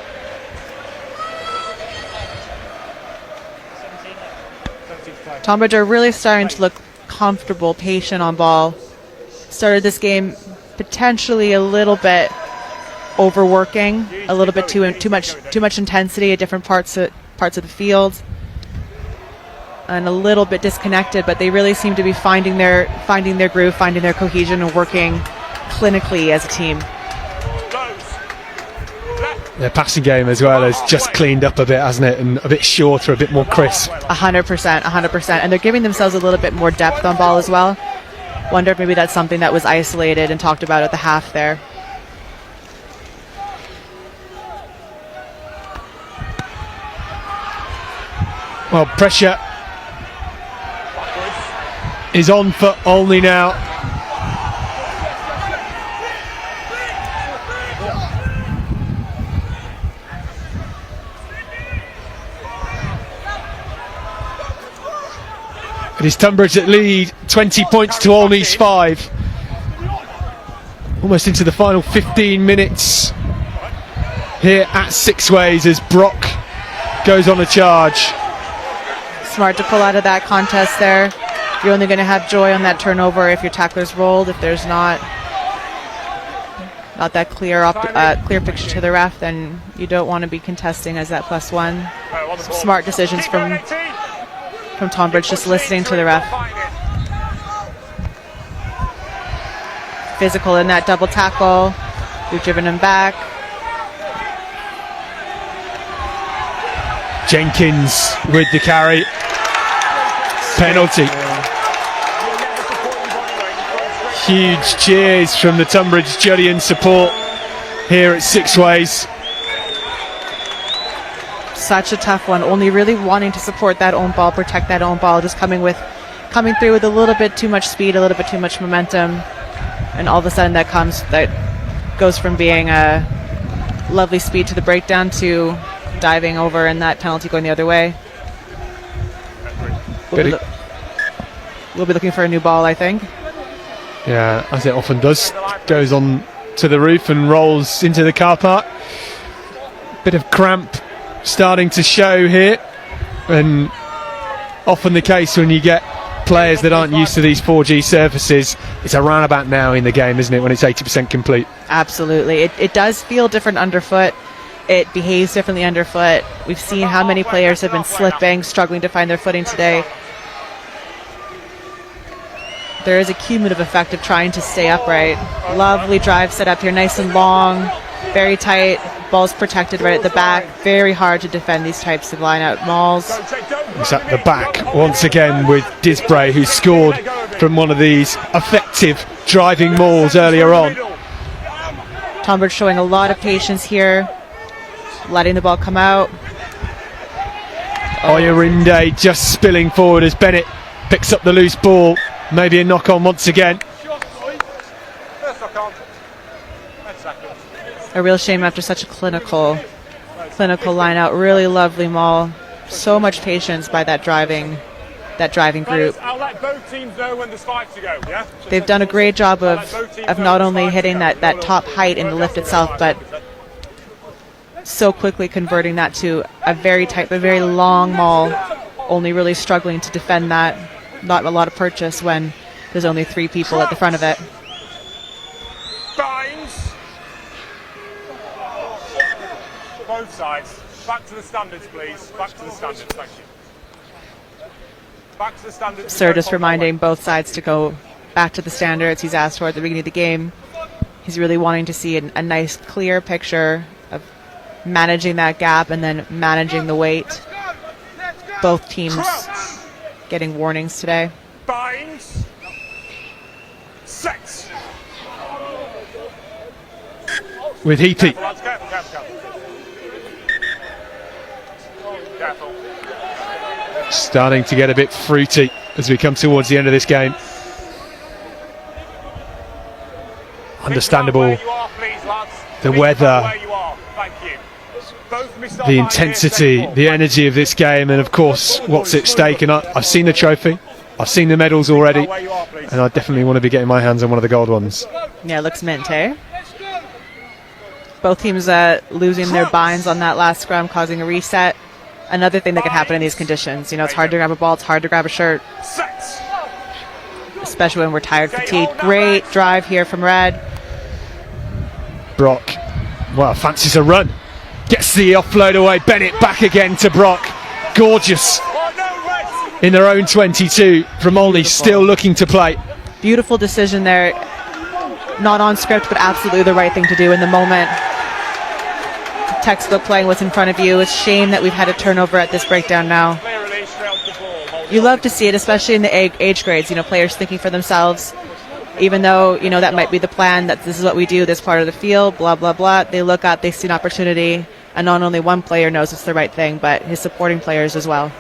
Tonbridge are really starting to look comfortable, patient on ball. Started this game potentially a little bit overworking, a little bit too much intensity at different parts of the field, and a little bit disconnected. But they really seem to be finding their groove, finding their cohesion, and working clinically as a team. Their passing game as well has just cleaned up a bit, hasn't it? And a bit shorter, a bit more crisp. 100%. And they're giving themselves a little bit more depth on ball as well. Wonder if maybe that's something that was isolated and talked about at the half there. Well, pressure is on for Otley now. It is Tonbridge that lead, 20 points to Olney's 5. Almost into the final 15 minutes here at Sixways as Brock goes on a charge. Smart to pull out of that contest there. You're only going to have joy on that turnover if your tackler's rolled. If there's not that clear picture to the ref, then you don't want to be contesting as that +1. Some smart decisions from Tonbridge, just listening to the ref. Physical in that double tackle. We've driven him back. Jenkins with the carry. Penalty. Huge cheers from the Tonbridge Juddian support here at Sixways. Such a tough one. Only really wanting to support that own ball, protect that own ball, just coming through with a little bit too much speed, a little bit too much momentum. And all of a sudden that goes from being a lovely speed to the breakdown to diving over and that penalty going the other way. We'll be looking for a new ball, I think. Yeah, as it often does. Goes on to the roof and rolls into the car park. Bit of cramp starting to show here, and often the case when you get players that aren't used to these 4G surfaces. It's around about now in the game, isn't it, when it's 80% complete? Absolutely. It does feel different underfoot. It behaves differently underfoot. We've seen how many players have been slipping, struggling to find their footing today. There is a cumulative effect of trying to stay upright. Lovely drive set up here, nice and long, very tight. Ball's protected right at the back. Very hard to defend these types of line-out mauls. It's at the back once again with Disbray, who scored from one of these effective driving mauls earlier on. Tonbridge showing a lot of patience here, letting the ball come out. Oyerinde just spilling forward as Bennett picks up the loose ball. Maybe a knock on once again. A real shame after such a clinical line out. Really lovely maul. So much patience by that driving group. I'll let both teams know when the spikes to go, yeah? They've done a great job of not only hitting that top height in the lift itself, but so quickly converting that to a very tight but very long maul, only really struggling to defend that. Not a lot of purchase when there's only 3 people at the front of it. Binds. Both sides. Back to the standards, please. Back to the standards, thank you. Back to the standards. Sir just reminding both sides to go back to the standards he's asked for at the beginning of the game. He's really wanting to see a nice, clear picture of managing that gap and then managing the weight. Both teams getting warnings today. Binds. Sets. With Heapy. Careful. Starting to get a bit fruity as we come towards the end of this game. Understandable. The weather, the intensity, the energy of this game, and of course what's at stake. And I've seen the trophy, I've seen the medals already, and I definitely want to be getting my hands on one of the gold ones. Yeah, it looks mint, eh? Both teams losing their binds on that last scrum, causing a reset. Another thing that can happen in these conditions. It's hard to grab a ball, it's hard to grab a shirt, especially when we're tired, fatigued. Great drive here from Red. Brock, well, fancies a run. Gets the offload away. Bennett back again to Brock. Gorgeous. In their own 22 from Otley, still looking to play. Beautiful decision there. Not on script, but absolutely the right thing to do in the moment. Textbook playing what's in front of you. It's a shame that we've had a turnover at this breakdown now. You love to see it, especially in the age grades. Players thinking for themselves. Even though, that might be the plan, that this is what we do, this part of the field, blah, blah, blah. They look up, they see an opportunity, and not only one player knows it's the right thing, but his supporting players as well.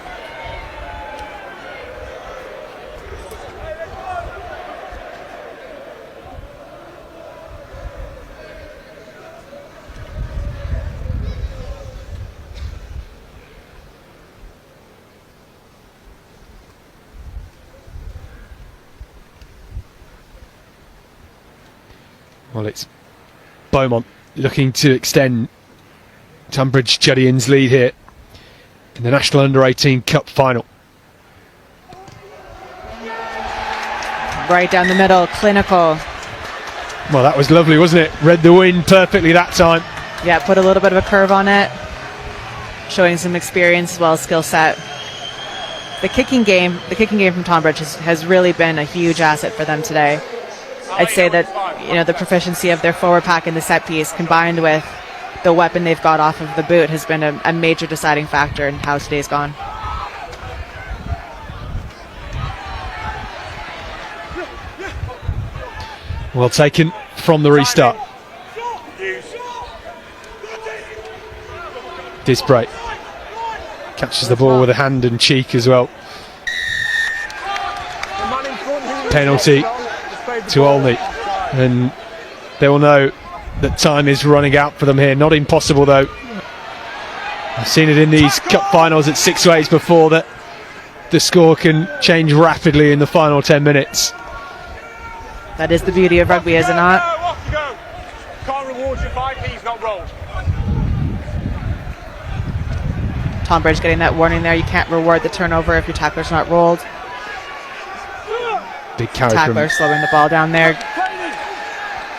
Well, it's Beaumont looking to extend Tonbridge Juddians' lead here in the National Under-18 Cup final. Right down the middle, clinical. Well, that was lovely, wasn't it? Read the wind perfectly that time. Yeah, put a little bit of a curve on it. Showing some experience as well as skill set. The kicking game from Tonbridge has really been a huge asset for them today. I'd say that the proficiency of their forward pack in the set piece combined with the weapon they've got off of the boot has been a major deciding factor in how today's gone. Well taken from the restart. Disbray catches the ball with a hand and cheek as well. Penalty to Otley. and they will know that time is running out for them here. Not impossible though. I've seen it in these cup finals at Sixways before, that the score can change rapidly in the final 10 minutes. That is the beauty of rugby, is it not? Off you go. Can't reward you 5P's not rolled. Tonbridge getting that warning there. You can't reward the turnover if your tackler's not rolled. Big carry Tackler slowing the ball down there,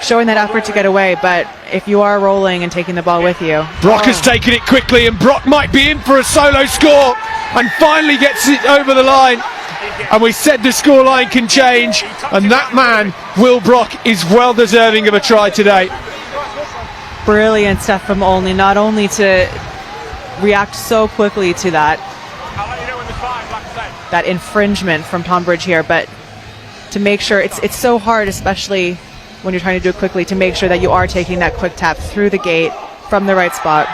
showing that effort to get away, but if you are rolling and taking the ball with you. Brock has taken it quickly, and Brock might be in for a solo score and finally gets it over the line. And we said the scoreline can change, and that man, Will Brock, is well deserving of a try today. Brilliant stuff from Otley, not only to react so quickly to that infringement from Tonbridge here, but to make sure it's so hard, especially when you're trying to do it quickly, to make sure that you are taking that quick tap through the gate from the right spot.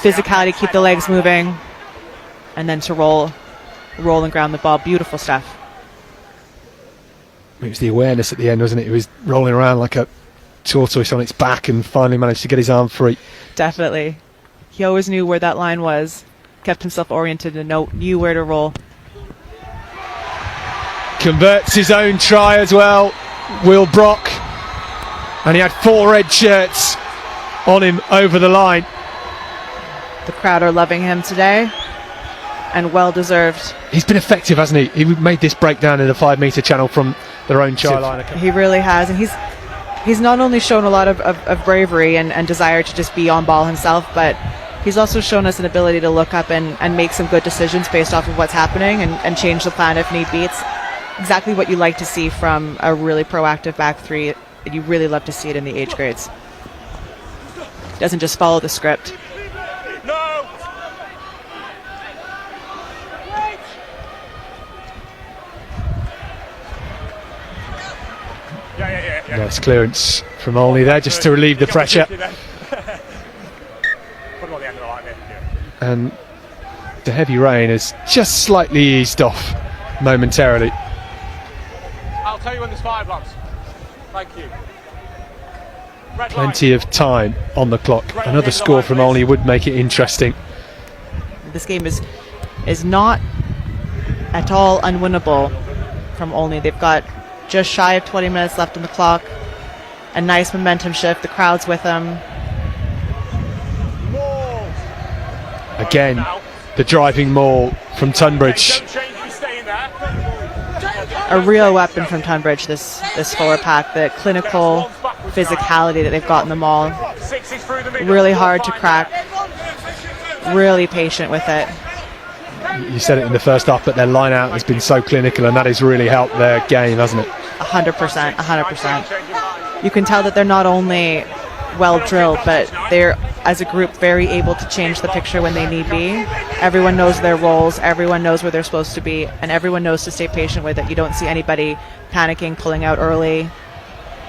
Physicality, keep the legs moving, and then to roll and ground the ball. Beautiful stuff. It was the awareness at the end, wasn't it? It was rolling around like a tortoise on its back and finally managed to get his arm free. Definitely. He always knew where that line was, kept himself oriented and knew where to roll. Converts his own try as well, Will Brock, and he had 4 red shirts on him over the line. The crowd are loving him today, and well deserved. He's been effective, hasn't he? He made this breakdown in the 5-metre channel from their own try line. He really has, and he's not only shown a lot of bravery and desire to just be on ball himself, but he's also shown us an ability to look up and make some good decisions based off of what's happening and change the plan if need be. It's exactly what you like to see from a really proactive back three. You really love to see it in the age grades. Doesn't just follow the script. No. Yeah. Nice clearance from Otley there, just to relieve the pressure. And the heavy rain has just slightly eased off momentarily. I'll tell you when there's 5 laps. Thank you. Plenty of time on the clock. Another score from Otley would make it interesting. This game is not at all unwinnable from Otley. They've got just shy of 20 minutes left on the clock. A nice momentum shift. The crowd's with them. Again, the driving maul from Tonbridge. A real weapon from Tonbridge, this forward pack. The clinical physicality that they've got in the maul. Really hard to crack. Really patient with it. You said it in the first half, but their line out has been so clinical, and that has really helped their game, hasn't it? 100%. You can tell that they're not only well drilled, but they're, as a group, very able to change the picture when they need be. Everyone knows their roles, everyone knows where they're supposed to be, and everyone knows to stay patient with it. You don't see anybody panicking, pulling out early,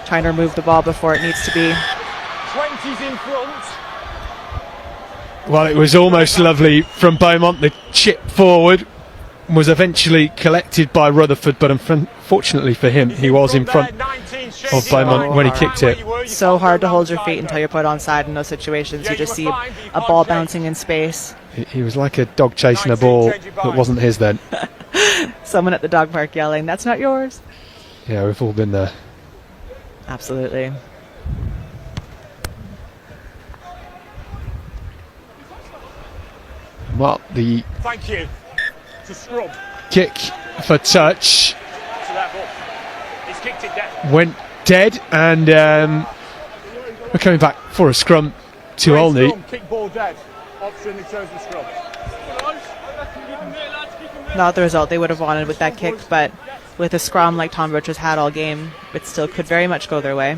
trying to remove the ball before it needs to be. 20's in front. Well, it was almost lovely from Beaumont. The chip forward was eventually collected by Rutherford, but unfortunately for him, he was in front of Beaumont when he kicked it. So hard to hold your feet until you're put onside in those situations. You just see a ball bouncing in space. He was like a dog chasing a ball that wasn't his then. Someone at the dog park yelling, "That's not yours." Yeah, we've all been there. Absolutely. Well, the Thank you. To scrub. kick for touch To that ball. He's kicked it dead. went dead, and we're coming back for a scrum to Otley. Kick ball dead. Option, he chose the scrum. Not the result they would have wanted with that kick, but with a scrum like Tonbridge has had all game, it still could very much go their way.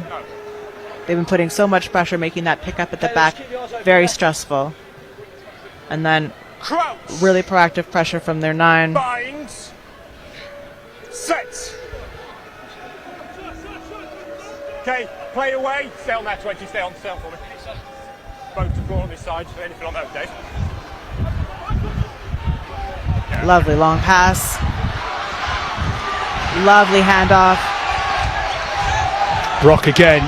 They've been putting so much pressure, making that pick up at the back very stressful. And then really proactive pressure from their 9. Binds. Sets. Okay, play away. Stay on that 20. Stay on for me. Both to floor on this side. Anything on that, Dave? Lovely long pass. Lovely handoff. Brock again,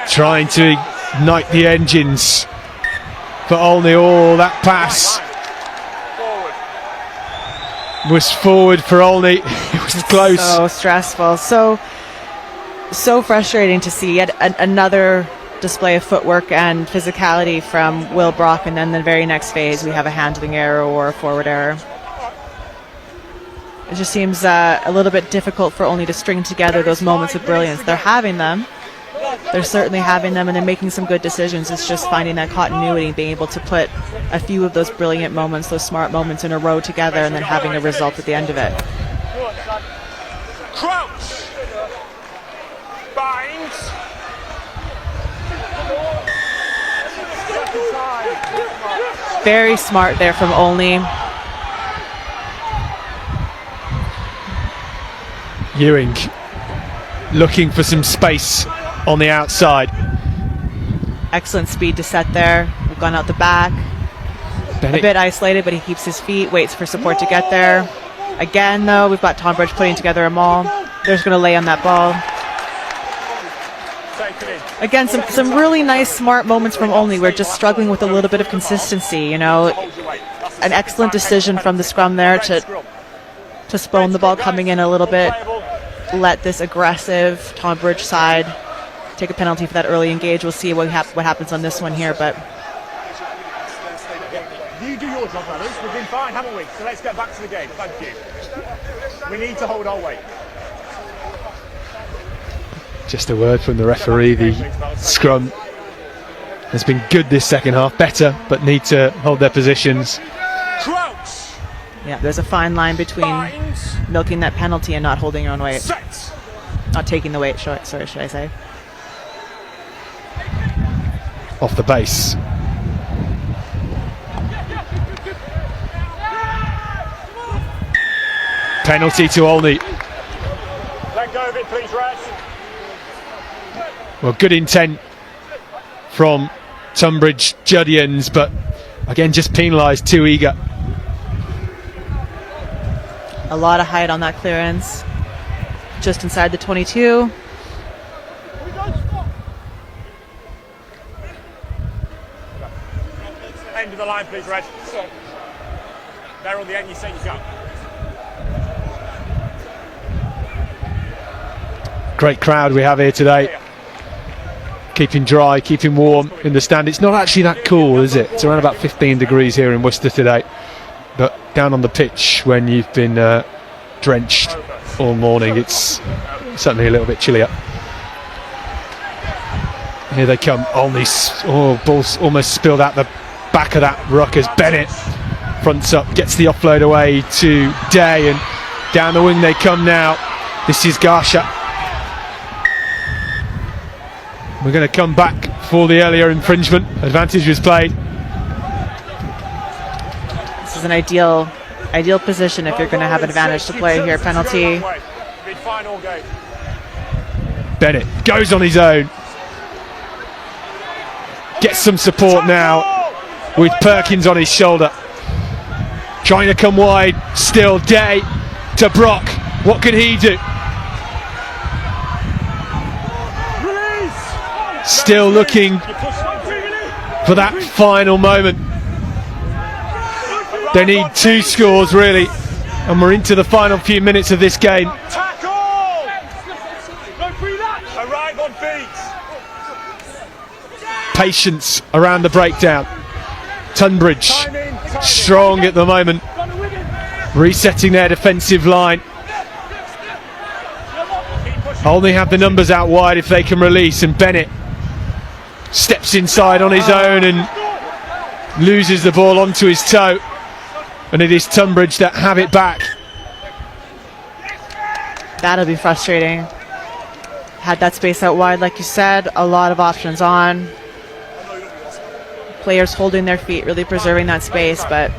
trying to ignite the engines for Otley. Oh, that pass was forward for Otley. It was close. So stressful, so frustrating to see yet another display of footwork and physicality from Will Brock, and then the very next phase we have a handling error or a forward error. It just seems a little bit difficult for Otley to string together those moments of brilliance. They're having them. They're certainly having them, and they're making some good decisions. It's just finding that continuity, being able to put a few of those brilliant moments, those smart moments in a row together, and then having a result at the end of it. Crouch. Binds. Very smart there from Otley. Ewing looking for some space on the outside. Excellent speed to set there. We've gone out the back. Bennett. A bit isolated, but he keeps his feet, waits for support to get there. Again, though, we've got Tonbridge putting together a maul. They're just going to lay on that ball. Again, some really nice, smart moments from Otley. We're just struggling with a little bit of consistency, you know. An excellent decision from the scrum there to spone the ball coming in a little bit. Let this aggressive Tonbridge side take a penalty for that early engage. We'll see what happens on this one here, but you do your job, brothers. We've been fine, haven't we? So let's get back to the game. Thank you. We need to hold our weight. Just a word from the referee. The scrum has been good this second half, better, but need to hold their positions. Crouch. Yeah, there's a fine line between milking that penalty and not holding your own weight. Set. Not taking the weight, sorry, should I say. Off the base. Penalty to Otley. Let go of it, please, Raz. Well, good intent from Tonbridge Juddians, but again, just penalised, too eager. A lot of height on that clearance. Just inside the 22. End of the line, please, Red. There on the end, you say you go. Great crowd we have here today. Keeping dry, keeping warm in the stand. It's not actually that cool, is it? It's around about 15 degrees here in Worcester today. But down on the pitch, when you've been drenched all morning, it's certainly a little bit chillier. Here they come. Ball's almost spilled out the back of that ruck as Bennett fronts up, gets the offload away to Day, and down the wing they come now. This is Garsha. We're going to come back for the earlier infringement. Advantage was played. This is an ideal position if you're going to have an advantage to play here. Penalty. Bennett goes on his own. Gets some support now with Perkins on his shoulder. Trying to come wide. Still Day to Brock. What can he do? Still looking for that final moment. They need 2 scores really, and we're into the final few minutes of this game. Arrive on feet. Patience around the breakdown. Tonbridge strong at the moment, resetting their defensive line. Only have the numbers out wide if they can release, and Bennett steps inside on his own and loses the ball onto his toe, and it is Tonbridge that have it back. That'll be frustrating. Had that space out wide, like you said, a lot of options on. Players holding their feet, really preserving that space, but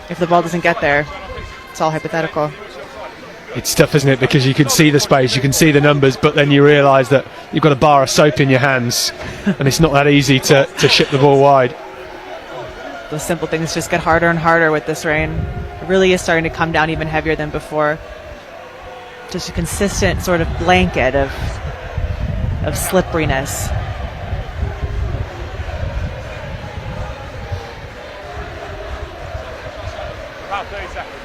if the ball doesn't get there, it's all hypothetical. It's tough, isn't it? Because you can see the space, you can see the numbers, but then you realise that you've got a bar of soap in your hands, and it's not that easy to ship the ball wide. Those simple things just get harder and harder with this rain. It really is starting to come down even heavier than before. just a consistent sort of blanket of slipperiness. About 30 seconds.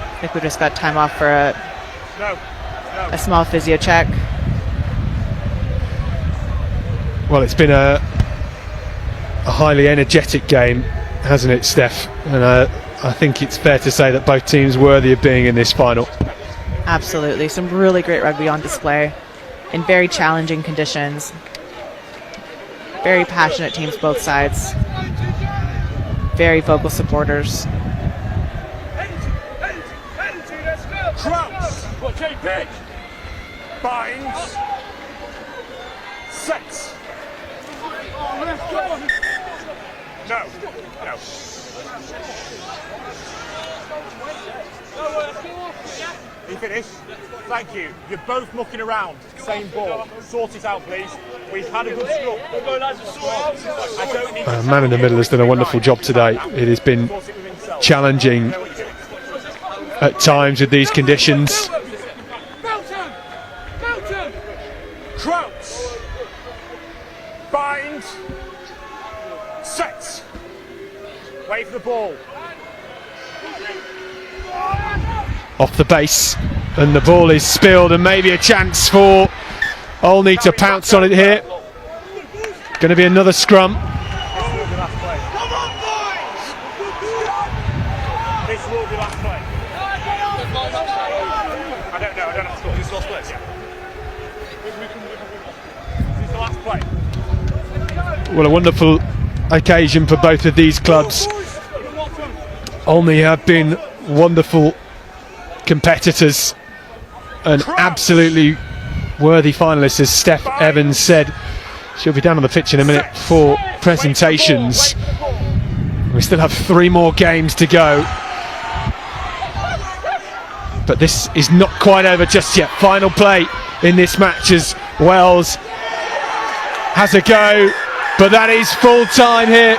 I think we just got time off for a small physio check. Well, it's been a highly energetic game, hasn't it, Steph? And I think it's fair to say that both teams worthy of being in this final. Absolutely. Some really great rugby on display in very challenging conditions. Very passionate teams, both sides. Very vocal supporters. Crouch. Watch JP. Binds. Sets. No. You finished? Thank you. You're both mucking around. Same ball. Sort it out, please. We've had a good scrum. Man in the middle has done a wonderful job today. It has been challenging at times with these conditions. Crouch. Bind. Set. Wait for the ball. Off the base, and the ball is spilled, and maybe a chance for Otley to pounce on it here. Going to be another scrum. This will be last play. I don't have to score. This is last play. Yeah. This is the last play. Well, a wonderful occasion for both of these clubs. Otley have been wonderful competitors and absolutely worthy finalists, as Steph Evans said. She'll be down on the pitch in a minute for presentations. We still have 3 more games to go, but this is not quite over just yet. Final play in this match as Wells has a go, but that is full time here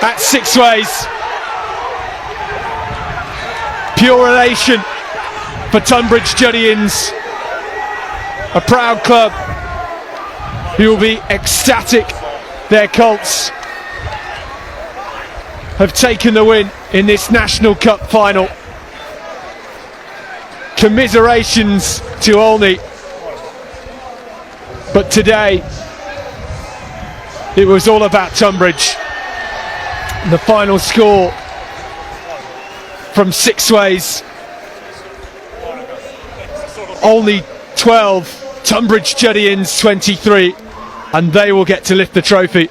at Sixways. Pure elation for Tonbridge Juddians, a proud club who will be ecstatic. Their Colts have taken the win in this National Cup final. Commiserations to Otley, but today it was all about Tonbridge. The final score from Sixways: Otley 12, Tonbridge Juddians 23, and they will get to lift the trophy.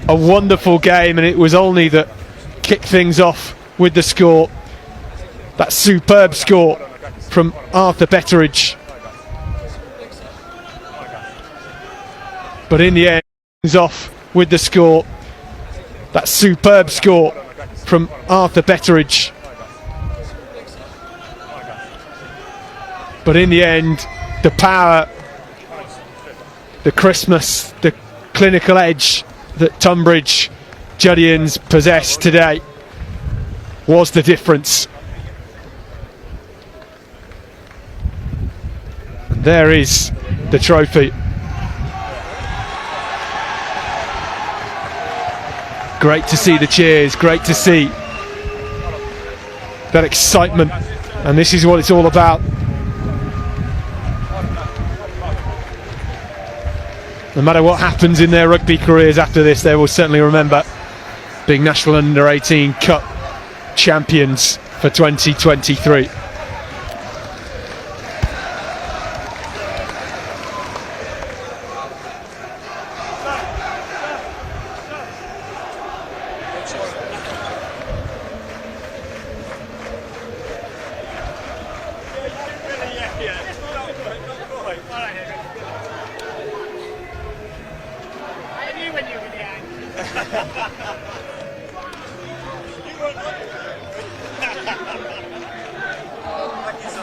A wonderful game, and it was Otley that kicked things off with the score. That superb score from Arthur Betteridge. But in the end, things off with the score. That superb score from Arthur Betteridge. But in the end, the power, the Christmas, the clinical edge that Tonbridge Juddians possessed today was the difference. And there is the trophy. Great to see the cheers, great to see that excitement, and this is what it's all about. No matter what happens in their rugby careers after this, they will certainly remember being National Under-18 Cup champions for 2023.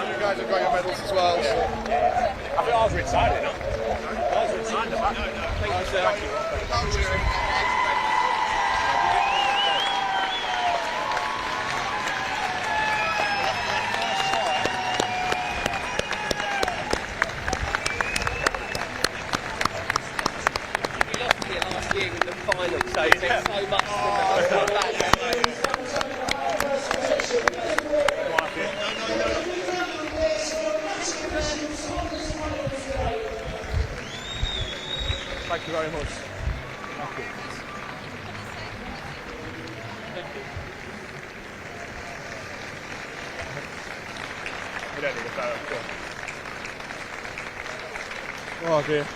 You guys have got your medals as well. I think ours are inside it now. Ours are inside the back. Thank you, sir. Eddie, the better. Oh dear.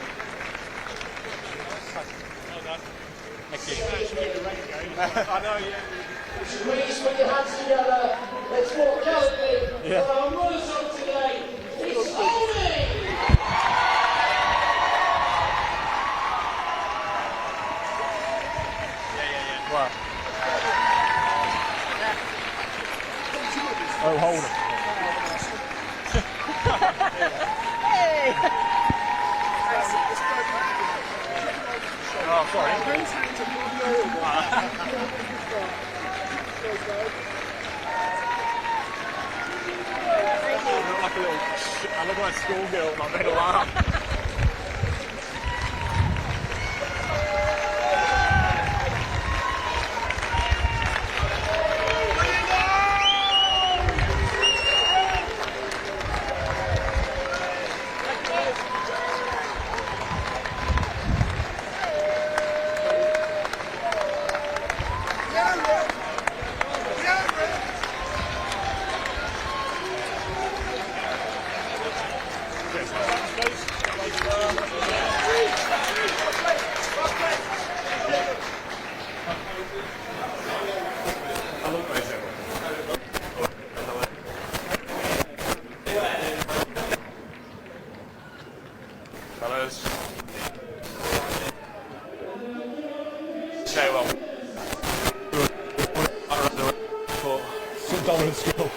I know, yeah. Please put your hands together. Let's walk gallantly for our runners up today. It's Otley! Wow. Oh, hold it. Oh, sorry. I look like a schoolgirl in my middle arm. Fellas. Say well. Some dominant skill.